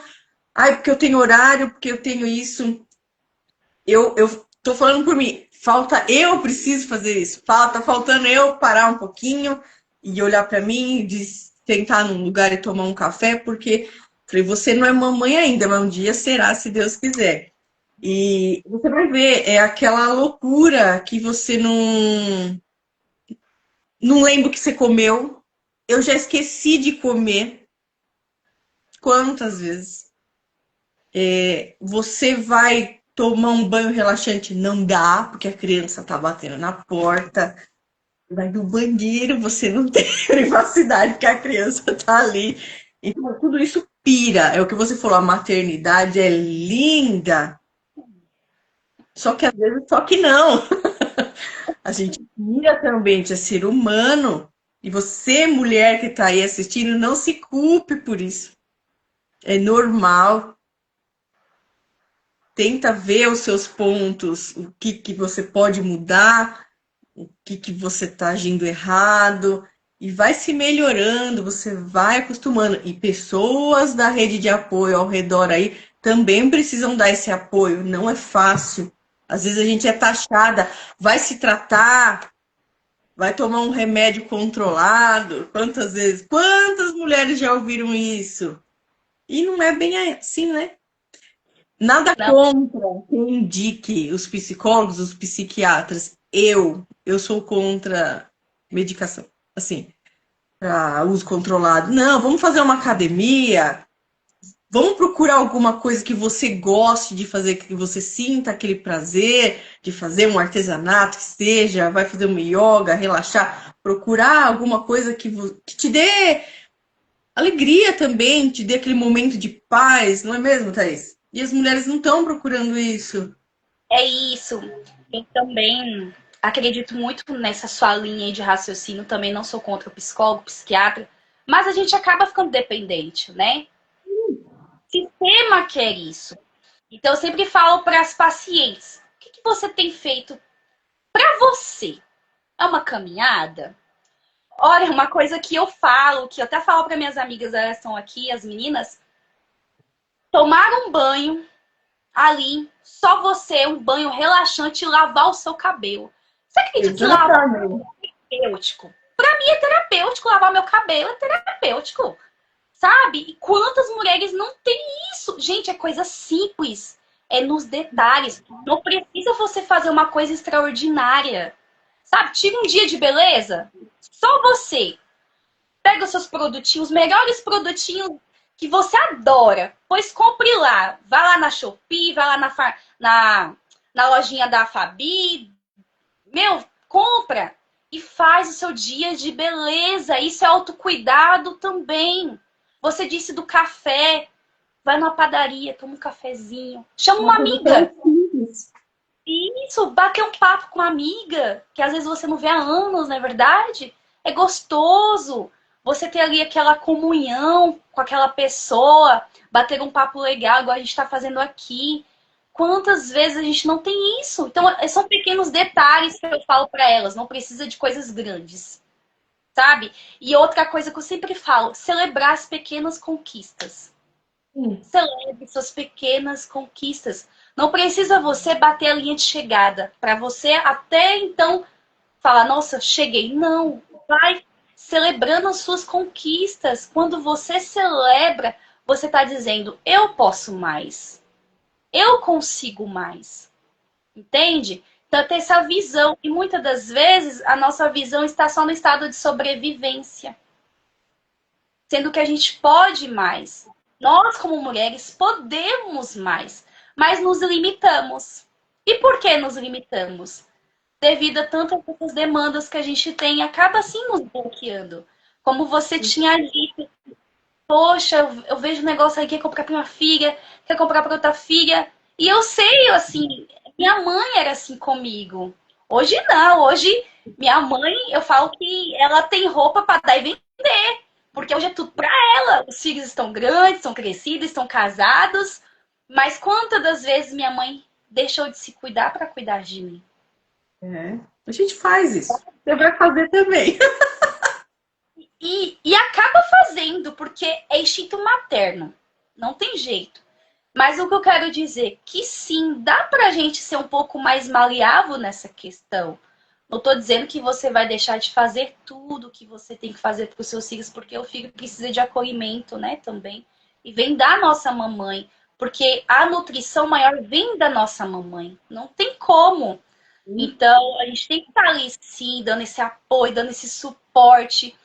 Porque eu tenho horário, porque eu tenho isso. Eu tô falando por mim. Eu preciso fazer isso. Tá faltando eu parar um pouquinho e olhar para mim, de sentar num lugar e tomar um café, porque falei, você não é mamãe ainda, mas um dia será, se Deus quiser. E você vai ver, é aquela loucura que você não lembra o que você comeu. Eu já esqueci de comer. Quantas vezes? Você vai tomar um banho relaxante? Não dá, porque a criança tá batendo na porta. Vai no banheiro, você não tem privacidade, porque a criança tá ali. Então, tudo isso pira. É o que você falou, a maternidade é linda. Só que às vezes, só que não. A gente pira também de ser humano. E você, mulher que tá aí assistindo, não se culpe por isso. É normal. tenta ver os seus pontos, o que que você pode mudar, o que que você está agindo errado, e vai se melhorando, você vai acostumando. E pessoas da rede de apoio ao redor aí também precisam dar esse apoio, não é fácil. Às vezes a gente é taxada, vai se tratar, vai tomar um remédio controlado. Quantas vezes? Quantas mulheres já ouviram isso? E não é bem assim, né? Nada Não, contra quem indique os psicólogos, os psiquiatras. Eu sou contra medicação, assim, para uso controlado. Não, vamos fazer uma academia, vamos procurar alguma coisa que você goste de fazer, que você sinta aquele prazer de fazer um artesanato que seja, vai fazer uma yoga, relaxar, procurar alguma coisa que te dê alegria também, te dê aquele momento de paz, não é mesmo, Thaís? E as mulheres não estão procurando isso. é isso. Eu também acredito muito nessa sua linha aí de raciocínio. Também não sou contra o psicólogo, psiquiatra. Mas a gente acaba ficando dependente, né? O sistema quer isso. Então, eu sempre falo para as pacientes: o que, que você tem feito para você? É uma caminhada? Olha, uma coisa que eu falo, que eu até falo para minhas amigas, elas estão aqui, as meninas, tomar um banho ali, só você, um banho relaxante e lavar o seu cabelo. Você acredita que lavar Exatamente. é terapêutico? Para mim é terapêutico, lavar meu cabelo é terapêutico, sabe? E quantas mulheres não têm isso? Gente, é coisa simples, é nos detalhes. Não precisa você fazer uma coisa extraordinária, sabe? Tira um dia de beleza, só você. Pega os seus produtinhos, os melhores produtinhos que você adora, pois compre lá. Vai lá na Shopee, vai lá na lojinha da Fabi. Meu, compra e faz o seu dia de beleza. Isso é autocuidado também. Você disse do café. Vai numa padaria, toma um cafezinho. Chama Uma uma coisa tão amiga. simples. Isso, bater um papo com uma amiga, que às vezes você não vê há anos, não é verdade? É gostoso. Você ter ali aquela comunhão com aquela pessoa, bater um papo legal, igual a gente está fazendo aqui. Quantas vezes a gente não tem isso? Então, são pequenos detalhes que eu falo para elas, não precisa de coisas grandes, sabe? E outra coisa que eu sempre falo, celebrar as pequenas conquistas. Celebre suas pequenas conquistas. Não precisa você bater a linha de chegada para você até então falar, nossa, cheguei. Não, vai celebrando as suas conquistas. Quando você celebra, você está dizendo, eu posso mais. Eu consigo mais. Entende? Então, ter essa visão. E muitas das vezes, a nossa visão está só no estado de sobrevivência. Sendo que a gente pode mais. Nós, como mulheres, podemos mais, mas nos limitamos. E por que nos limitamos? Devido a tantas outras demandas que a gente tem, acaba assim nos bloqueando. Como você tinha dito, poxa, eu vejo um negócio aí, quer comprar para minha filha, quer comprar para outra filha. E eu sei, assim, minha mãe era assim comigo. Hoje não, hoje minha mãe, eu falo que ela tem roupa para dar e vender. Porque hoje é tudo para ela. Os filhos estão grandes, estão crescidos, estão casados. Mas quantas das vezes minha mãe deixou de se cuidar para cuidar de mim? É, a gente faz isso. Você vai fazer também. E acaba fazendo, porque é instinto materno. Não tem jeito. Mas o que eu quero dizer, que sim, dá pra gente ser um pouco mais maleável nessa questão. Não tô dizendo que você vai deixar de fazer tudo que você tem que fazer para os seus filhos, porque o filho precisa de acolhimento, né, também. E vem da nossa mamãe, porque a nutrição maior vem da nossa mamãe. Não tem como. Então, a gente tem que estar ali, sim, dando esse apoio, dando esse suporte.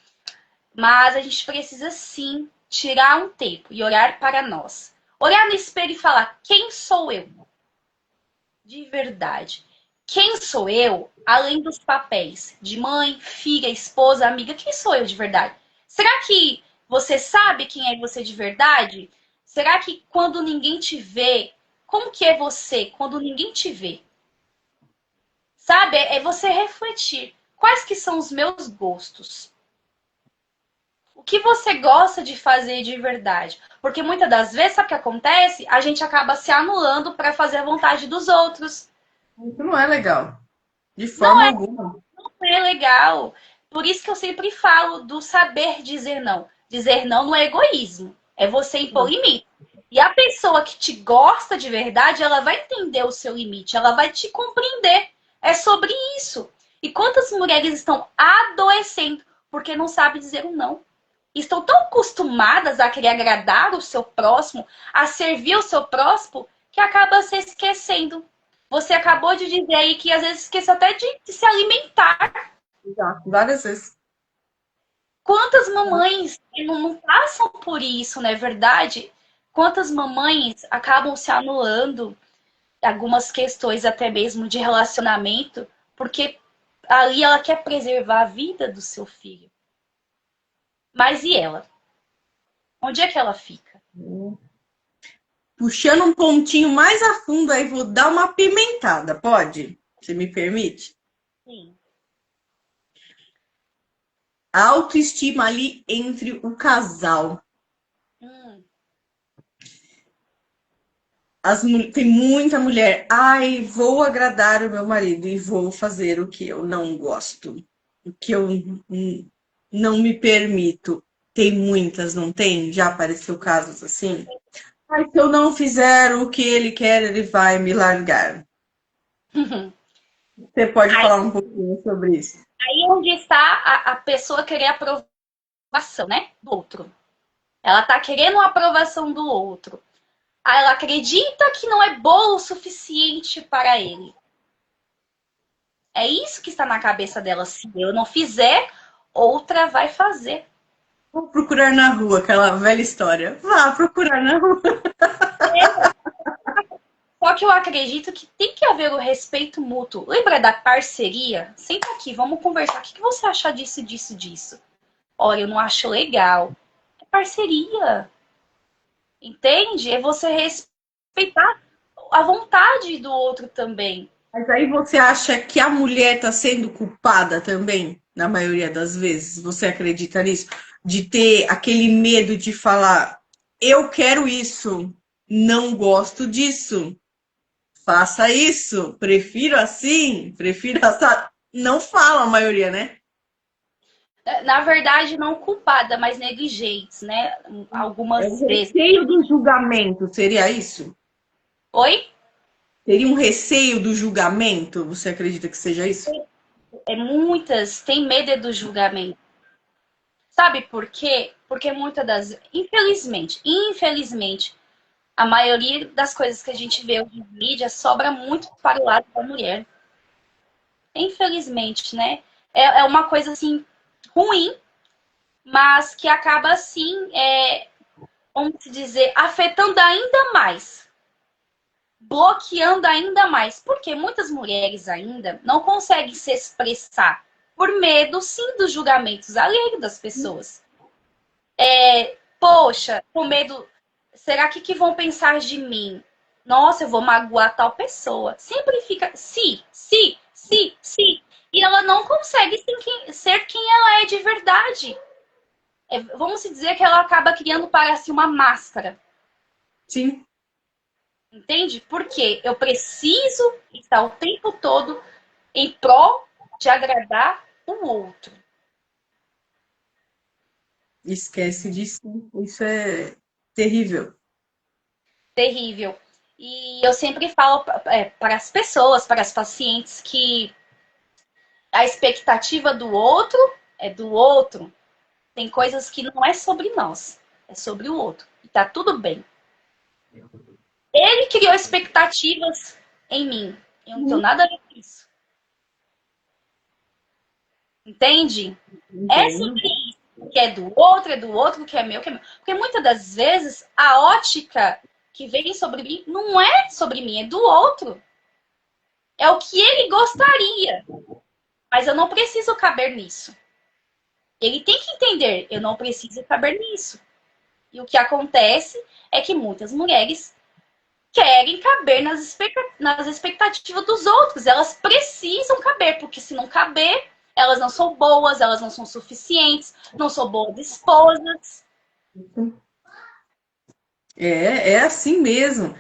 Mas a gente precisa, sim, tirar um tempo e olhar para nós. Olhar no espelho e falar: quem sou eu? De verdade. Quem sou eu, além dos papéis de mãe, filha, esposa, amiga? Quem sou eu de verdade? Será que você sabe quem é você de verdade? Será que quando ninguém te vê, como que é você quando ninguém te vê? Sabe? É você refletir. Quais que são os meus gostos? O que você gosta de fazer de verdade. Porque muitas das vezes, sabe o que acontece? A gente acaba se anulando para fazer a vontade dos outros. Isso não é legal. De Não forma alguma. é legal. Por isso que eu sempre falo do saber dizer não. Dizer não é egoísmo. É você impor limite. E a pessoa que te gosta de verdade, ela vai entender o seu limite. Ela vai te compreender. É sobre isso. E quantas mulheres estão adoecendo porque não sabem dizer um não? Estão tão acostumadas a querer agradar o seu próximo, a servir o seu próximo, que acaba se esquecendo. Você acabou de dizer aí que às vezes esquece até de se alimentar. Já, várias vezes. Quantas mamães não passam por isso, não é verdade? Quantas mamães acabam se anulando algumas questões até mesmo de relacionamento, porque ali ela quer preservar a vida do seu filho. Mas e ela? Onde é que ela fica? Puxando um pontinho mais a fundo, aí vou dar uma pimentada, pode? Você me permite? Sim. A autoestima ali entre o casal. Hum. Tem muita mulher. Ai, vou agradar o meu marido e vou fazer o que eu não gosto. O que eu não me permito. Tem muitas, não tem? Já apareceu casos assim? Ai, se eu não fizer o que ele quer, ele vai me largar. Você pode Aí, falar um pouquinho sobre isso? aí onde está a pessoa querer aprovação, né? Do outro. Ela tá querendo a aprovação do outro. Aí ela acredita que não é boa o suficiente para ele. É isso que está na cabeça dela. Se eu não fizer, outra vai fazer. Vou procurar na rua, aquela velha história. Vá procurar na rua. Só que eu acredito que tem que haver o respeito mútuo. Lembra da parceria? Senta aqui, vamos conversar. O que você acha disso, disso, disso? Olha, eu não acho legal. É parceria. Entende? É você respeitar a vontade do outro também. Mas aí você acha que a mulher está sendo culpada também, na maioria das vezes? Você acredita nisso? De ter aquele medo de falar, eu quero isso, não gosto disso, faça isso, prefiro assim, prefiro assar. Não fala a maioria, né? Na verdade, não culpada, mas negligentes, né? É Algumas o vezes. receio do julgamento, seria isso? Oi? Teria um receio do julgamento? Você acredita que seja isso? É muitas têm medo do julgamento. Sabe por quê? Porque muitas das. Infelizmente, a maioria das coisas que a gente vê hoje em mídia sobra muito para o lado da mulher. Infelizmente, né? É uma coisa assim ruim, mas que acaba assim, vamos dizer, afetando ainda mais, bloqueando ainda mais, porque muitas mulheres ainda não conseguem se expressar por medo, sim, dos julgamentos alheios das pessoas. Poxa, com medo, será que vão pensar de mim? Nossa, eu vou magoar tal pessoa. Sempre fica se. E ela não consegue ser quem ela é de verdade. Vamos dizer que ela acaba criando para si uma máscara. Sim. Entende? Porque eu preciso estar o tempo todo em prol de agradar o outro. Esquece disso. Isso é terrível. Terrível. E eu sempre falo para as pessoas, para as pacientes, que a expectativa do outro é do outro. Tem coisas que não é sobre nós, é sobre o outro. E tá tudo bem. Ele criou expectativas em mim. Eu não tenho nada a ver com isso. Entende? É Entendo. sobre isso. O que é do outro, o que é meu, o que é meu. Porque muitas das vezes a ótica que vem sobre mim não é sobre mim, é do outro. É o que ele gostaria. Mas eu não preciso caber nisso. Ele tem que entender, eu não preciso caber nisso. E o que acontece é que muitas mulheres querem caber nas expectativas dos outros. Elas precisam caber, porque se não caber, elas não são boas, elas não são suficientes, não são boas esposas. É assim mesmo.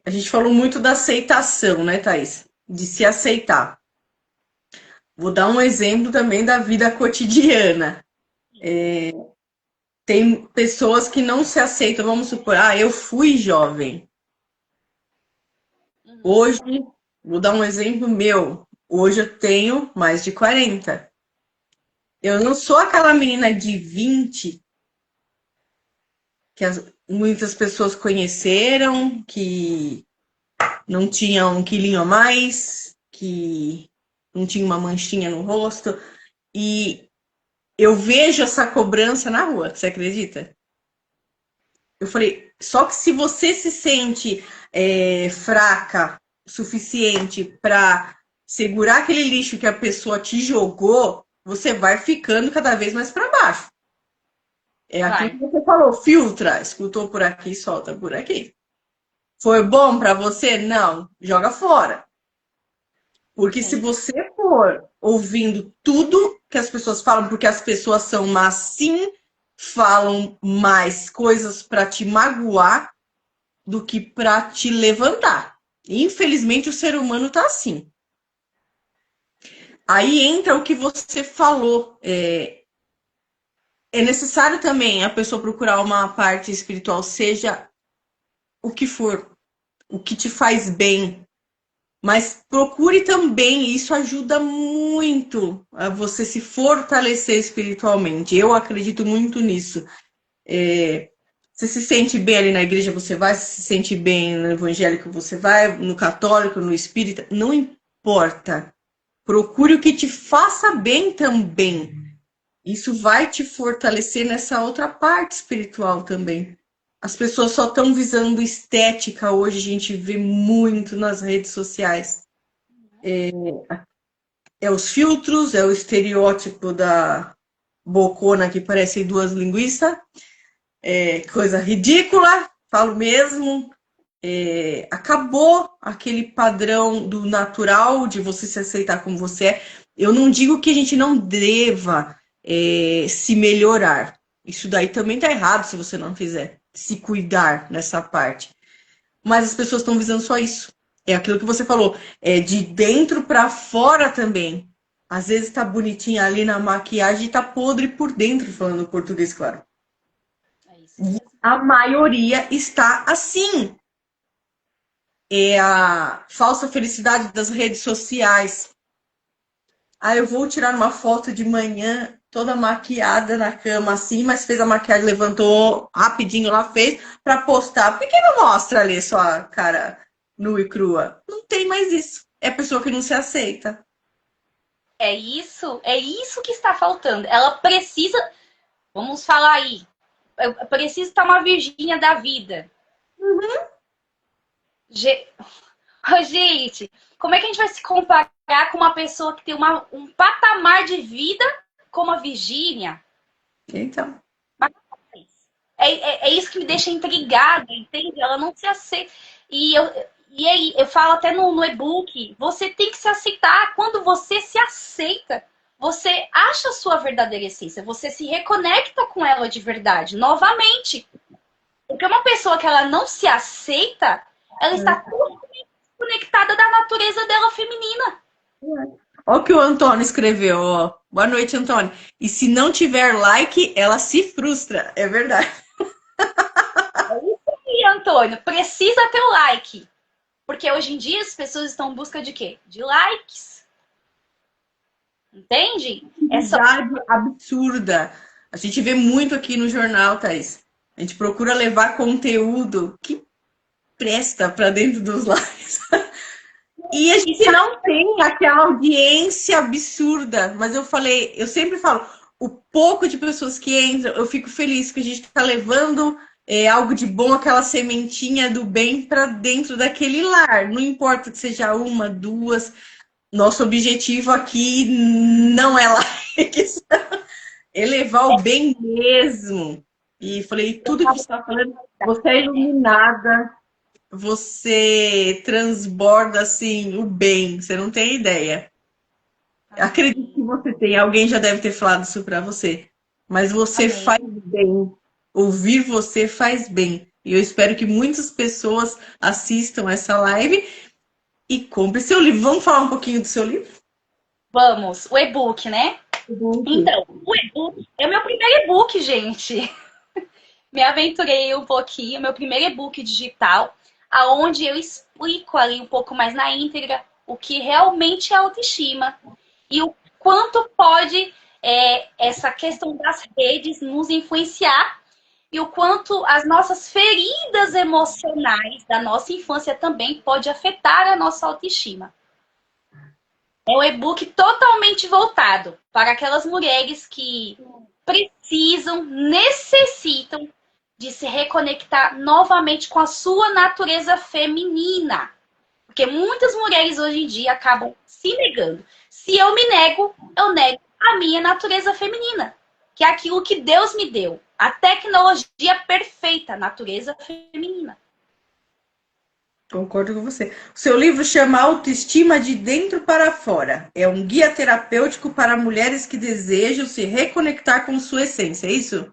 A gente falou muito da aceitação, né, Thaís? De se aceitar. Vou dar um exemplo também da vida cotidiana. Tem pessoas que não se aceitam, vamos supor, eu fui jovem. Hoje, vou dar um exemplo meu. Hoje eu tenho mais de 40. Eu não sou aquela menina de 20 que muitas pessoas conheceram, que não tinha um quilinho a mais, que não tinha uma manchinha no rosto. E eu vejo essa cobrança na rua, você acredita? Eu falei, só que se você se sente fraca o suficiente para segurar aquele lixo que a pessoa te jogou, você vai ficando cada vez mais para baixo. É aquilo que você falou, filtra, escutou por aqui, solta por aqui. Foi bom para você? Não, joga fora. Porque se você for ouvindo tudo que as pessoas falam, porque as pessoas são más, sim, falam mais coisas para te magoar do que para te levantar. Infelizmente, o ser humano tá assim. Aí entra o que você falou. É necessário também a pessoa procurar uma parte espiritual, seja o que for, o que te faz bem. Mas procure também, isso ajuda muito a você se fortalecer espiritualmente. Eu acredito muito nisso. Você se sente bem ali na igreja, você vai, se sente bem no evangélico, você vai, no católico, no espírita, não importa. Procure o que te faça bem também. Isso vai te fortalecer nessa outra parte espiritual também. As pessoas só estão visando estética hoje, a gente vê muito nas redes sociais. É os filtros, é o estereótipo da bocona que parece duas linguiças. Coisa ridícula, falo mesmo. Acabou aquele padrão do natural de você se aceitar como você é. Eu não digo que a gente não deva se melhorar. Isso daí também tá errado se você não fizer. Se cuidar nessa parte. Mas as pessoas estão visando só isso. É aquilo que você falou. É de dentro para fora também. Às vezes tá bonitinha ali na maquiagem e tá podre por dentro, falando português, claro. A maioria está assim. É a falsa felicidade das redes sociais. Eu vou tirar uma foto de manhã, toda maquiada na cama assim, mas fez a maquiagem, levantou rapidinho lá, fez para postar. Por que não mostra ali sua cara nua e crua? Não tem mais isso. É a pessoa que não se aceita. É isso que está faltando. Ela precisa, vamos falar aí, precisa estar uma Virgínia da vida. Uhum. Gente, como é que a gente vai se comparar com uma pessoa que tem um patamar de vida como a Virgínia? Então. É isso que me deixa intrigada, entende? Ela não se aceita. E aí, eu falo até no e-book, você tem que se aceitar. Quando você se aceita, você acha a sua verdadeira essência, você se reconecta com ela de verdade, novamente. Porque uma pessoa que ela não se aceita, ela está totalmente desconectada da natureza dela feminina. Olha o que o Antônio escreveu, ó. Boa noite, Antônio. E se não tiver like, ela se frustra. É verdade. É isso aí, Antônio. Precisa ter o like. Porque hoje em dia as pessoas estão em busca de quê? De likes. Entende? Essa absurda. A gente vê muito aqui no jornal, Thaís. A gente procura levar conteúdo que presta para dentro dos likes. E a gente não tem aquela audiência absurda. Mas eu sempre falo, o pouco de pessoas que entram, eu fico feliz que a gente está levando algo de bom, aquela sementinha do bem para dentro daquele lar. Não importa que seja uma, duas. Nosso objetivo aqui não é likes, é levar o bem mesmo. E falei, tudo que você está falando, você é iluminada, você transborda assim o bem, você não tem ideia. Acredito que você tem, alguém já deve ter falado isso para você. Mas você Amém. faz bem. Ouvir você faz bem. E eu espero que muitas pessoas assistam essa live e comprem seu livro. Vamos falar um pouquinho do seu livro? Vamos, o e-book, né? E Então, o e-book é o meu primeiro e-book, gente. Me aventurei um pouquinho, meu primeiro e-book digital, aonde eu explico ali um pouco mais na íntegra o que realmente é autoestima e o quanto pode essa questão das redes nos influenciar e o quanto as nossas feridas emocionais da nossa infância também pode afetar a nossa autoestima. É um e-book totalmente voltado para aquelas mulheres que precisam, necessitam de se reconectar novamente com a sua natureza feminina. Porque muitas mulheres hoje em dia acabam se negando. Se eu me nego, eu nego a minha natureza feminina, que é aquilo que Deus me deu. A tecnologia perfeita, natureza feminina. concordo com você. O seu livro chama Autoestima de Dentro para Fora. É um guia terapêutico para mulheres que desejam se reconectar com sua essência, é isso?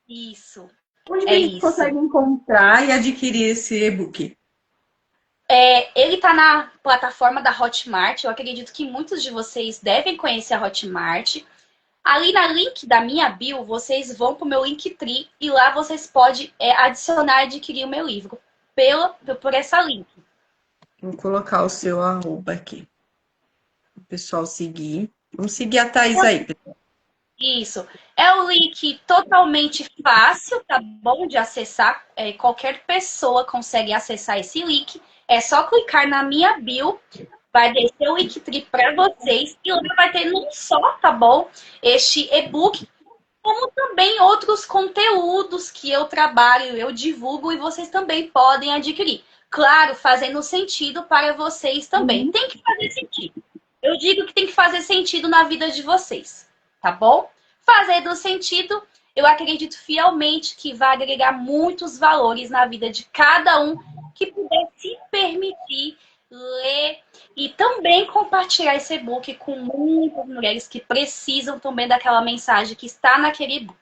Isso, Onde que é a gente isso. consegue encontrar e adquirir esse e-book? Ele está na plataforma da Hotmart. Eu acredito que muitos de vocês devem conhecer a Hotmart. Ali na link da minha bio, vocês vão para o meu Linktree e lá vocês podem adicionar e adquirir o meu livro por essa link. Vou colocar o seu arroba aqui. O pessoal seguir. Vamos seguir a Thaís aí, pessoal. Isso. É um link totalmente fácil, tá bom? De acessar. Qualquer pessoa consegue acessar esse link. É só clicar na minha bio, vai descer o Linktree para vocês e lá vai ter não só, tá bom? Este e-book, como também outros conteúdos que eu trabalho, eu divulgo e vocês também podem adquirir. Claro, fazendo sentido para vocês também. Uhum. Tem que fazer sentido. Eu digo que tem que fazer sentido na vida de vocês, tá bom? Fazendo sentido, eu acredito fielmente que vai agregar muitos valores na vida de cada um que puder se permitir ler e também compartilhar esse e-book com muitas mulheres que precisam também daquela mensagem que está naquele e-book.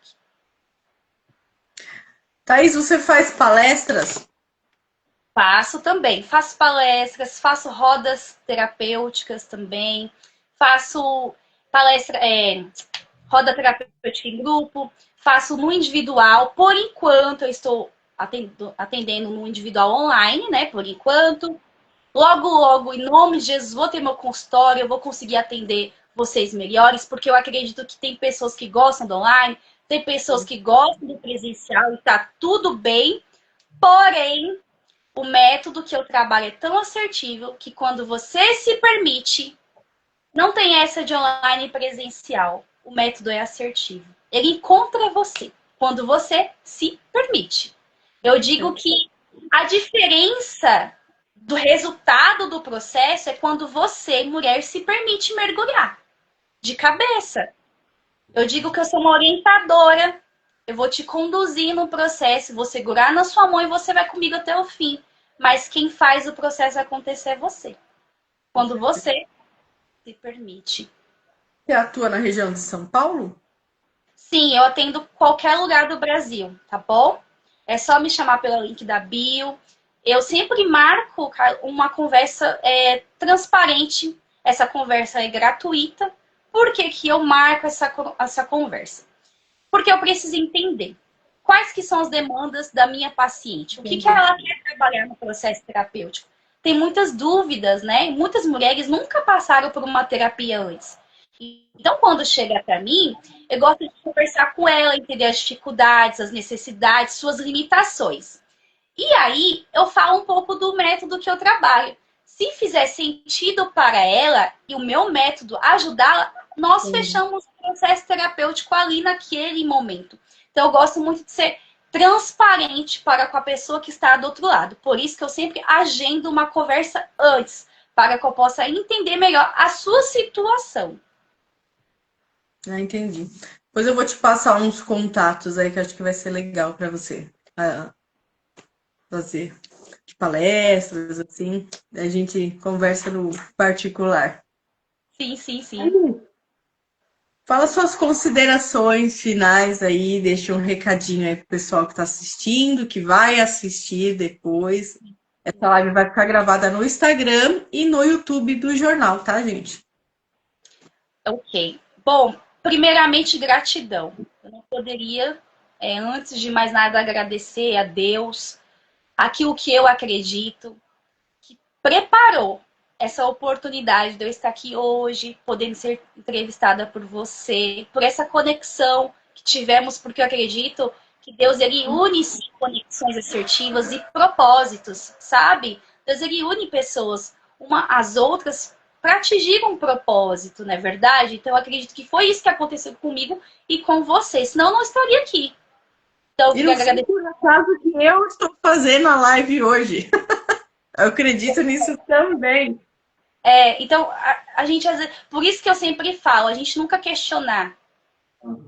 Thaís, você faz palestras? Faço também, faço palestras, faço rodas terapêuticas também, faço palestra, roda terapêutica em grupo, faço no individual. Por enquanto, eu estou atendendo no individual online, né? Por enquanto. Logo, logo, em nome de Jesus, vou ter meu consultório, eu vou conseguir atender vocês melhores, porque eu acredito que tem pessoas que gostam do online, tem pessoas que gostam do presencial e tá tudo bem. Porém, o método que eu trabalho é tão assertivo que quando você se permite, não tem essa de online e presencial. O método é assertivo. Ele encontra você quando você se permite. Eu digo que a diferença do resultado do processo é quando você, mulher, se permite mergulhar de cabeça. Eu digo que eu sou uma orientadora. Eu vou te conduzir no processo, vou segurar na sua mão e você vai comigo até o fim. Mas quem faz o processo acontecer é você. Quando você se permite. Você atua na região de São Paulo? Sim, eu atendo qualquer lugar do Brasil, tá bom? É só me chamar pelo link da bio. Eu sempre marco uma conversa transparente. Essa conversa é gratuita. Por que que eu marco essa conversa? Porque eu preciso entender quais que são as demandas da minha paciente. O que que ela quer trabalhar no processo terapêutico? Tem muitas dúvidas, né? Muitas mulheres nunca passaram por uma terapia antes. Então, quando chega para mim, eu gosto de conversar com ela, entender as dificuldades, as necessidades, suas limitações. E aí, eu falo um pouco do método que eu trabalho. Se fizer sentido para ela e o meu método ajudá-la, nós fechamos o processo terapêutico ali naquele momento. Então, eu gosto muito de ser transparente para com a pessoa que está do outro lado. Por isso que eu sempre agendo uma conversa antes, para que eu possa entender melhor a sua situação. Ah, entendi. Depois eu vou te passar uns contatos aí que eu acho que vai ser legal para você fazer de palestras, assim. A gente conversa no particular. Sim, sim, sim. Aí, fala suas considerações finais aí, deixa um recadinho aí pro pessoal que está assistindo, que vai assistir depois. Essa live vai ficar gravada no Instagram e no YouTube do jornal, tá, gente? Ok. Bom, primeiramente, gratidão. Eu não poderia, antes de mais nada, agradecer a Deus, aquilo que eu acredito, que preparou essa oportunidade de eu estar aqui hoje, podendo ser entrevistada por você, por essa conexão que tivemos, porque eu acredito que Deus ele une sim, conexões assertivas e propósitos, sabe? Deus ele une pessoas uma às outras para atingir um propósito, não é verdade? Então eu acredito que foi isso que aconteceu comigo e com você, senão eu não estaria aqui. Então eu E queria não foi agradecer. por acaso que eu estou fazendo a live hoje. Eu acredito nisso também. Então a gente, por isso que eu sempre falo, a gente nunca questionar.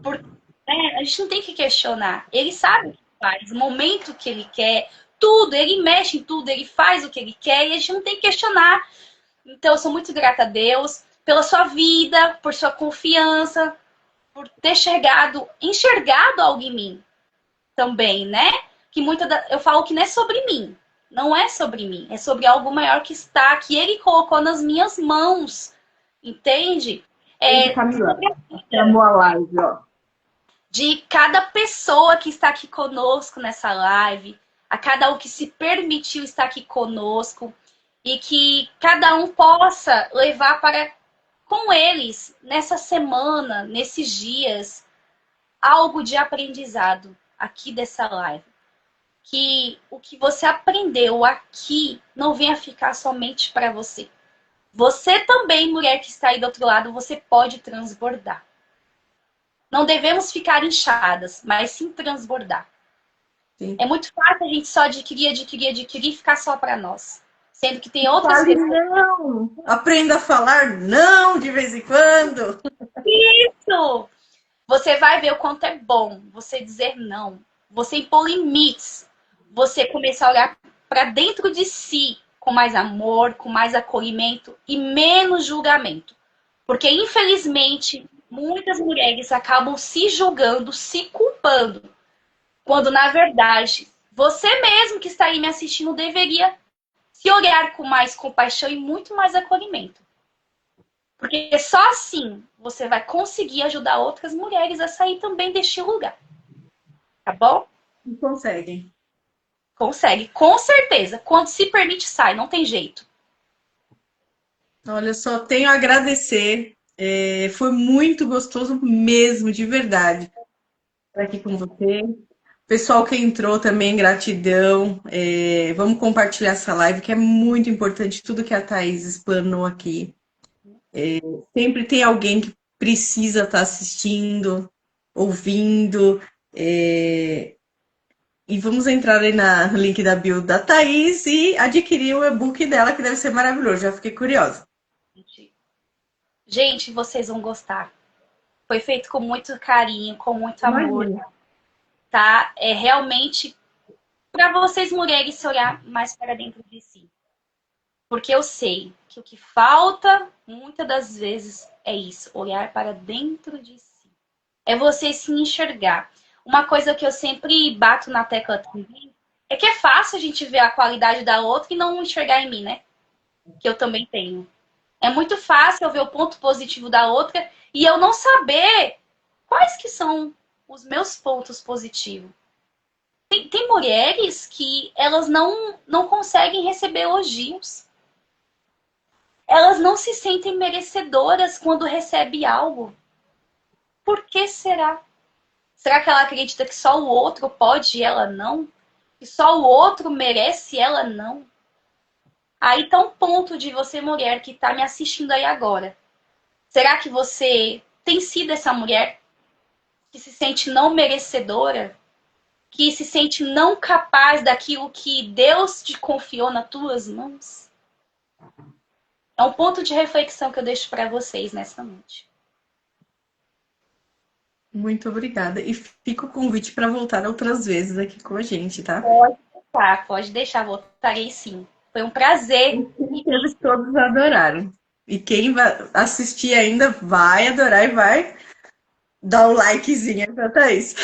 Porque, a gente não tem que questionar. Ele sabe o que faz, o momento que ele quer, tudo, ele mexe em tudo, ele faz o que ele quer e a gente não tem que questionar. Então, eu sou muito grata a Deus pela sua vida, por sua confiança, por ter enxergado algo em mim também, né? Que eu falo que não é sobre mim. Não é sobre mim, é sobre algo maior que está, que ele colocou nas minhas mãos. Entende? Gente, Camila, chamou a live, ó. De cada pessoa que está aqui conosco nessa live, a cada um que se permitiu estar aqui conosco e que cada um possa levar para com eles nessa semana, nesses dias, algo de aprendizado aqui dessa live. Que o que você aprendeu aqui não venha ficar somente para você. Você também, mulher que está aí do outro lado, você pode transbordar. Não devemos ficar inchadas, mas sim transbordar. Sim. É muito fácil a gente só adquirir e ficar só para nós. Sendo que tem outras Fale pessoas. não! Aprenda a falar não de vez em quando. Isso! Você vai ver o quanto é bom você dizer não. Você impor limites. Você começar a olhar para dentro de si com mais amor, com mais acolhimento e menos julgamento. Porque, infelizmente, muitas mulheres acabam se julgando, se culpando. Quando, na verdade, você mesmo que está aí me assistindo deveria se olhar com mais compaixão e muito mais acolhimento. Porque só assim você vai conseguir ajudar outras mulheres a sair também deste lugar. Tá bom? Não conseguem. Consegue, com certeza. Quando se permite, sai, não tem jeito. Olha, só tenho a agradecer. Foi muito gostoso mesmo, de verdade, estar aqui com você. Pessoal que entrou também, gratidão. Vamos compartilhar essa live, que é muito importante, tudo que a Thaís explanou aqui. Sempre tem alguém que precisa estar assistindo, ouvindo. E vamos entrar aí no link da bio da Thaís e adquirir o e-book dela, que deve ser maravilhoso. Já fiquei curiosa. Gente, vocês vão gostar. Foi feito com muito carinho, com muito amor, Imagina. tá? É realmente para vocês mulheres se olhar mais para dentro de si. Porque eu sei que o que falta muitas das vezes é isso, olhar para dentro de si. É você se enxergar. Uma coisa que eu sempre bato na tecla também é que é fácil a gente ver a qualidade da outra e não enxergar em mim, né? Que eu também tenho. É muito fácil eu ver o ponto positivo da outra e eu não saber quais que são os meus pontos positivos. Tem mulheres que elas não conseguem receber elogios. Elas não se sentem merecedoras quando recebem algo. Por que será? Será que ela acredita que só o outro pode e ela não? Que só o outro merece e ela não? Aí tá um ponto de você, mulher, que tá me assistindo aí agora. Será que você tem sido essa mulher que se sente não merecedora? Que se sente não capaz daquilo que Deus te confiou nas tuas mãos? É um ponto de reflexão que eu deixo para vocês nessa noite. Muito obrigada. E fica o convite para voltar outras vezes aqui com a gente, tá? Pode deixar, voltarei sim. Foi um prazer. Tenho certeza que todos adoraram. E quem vai assistir ainda vai adorar e vai dar o likezinho aí pra Thaís,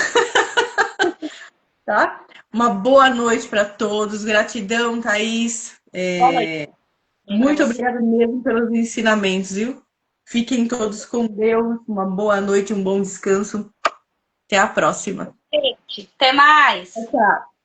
tá? Uma boa noite para todos. Gratidão, Thaís. Boa noite para Muito você. obrigada mesmo pelos ensinamentos, viu? Fiquem todos com Deus. Uma boa noite, um bom descanso. Até a próxima. Gente, até mais. Tchau.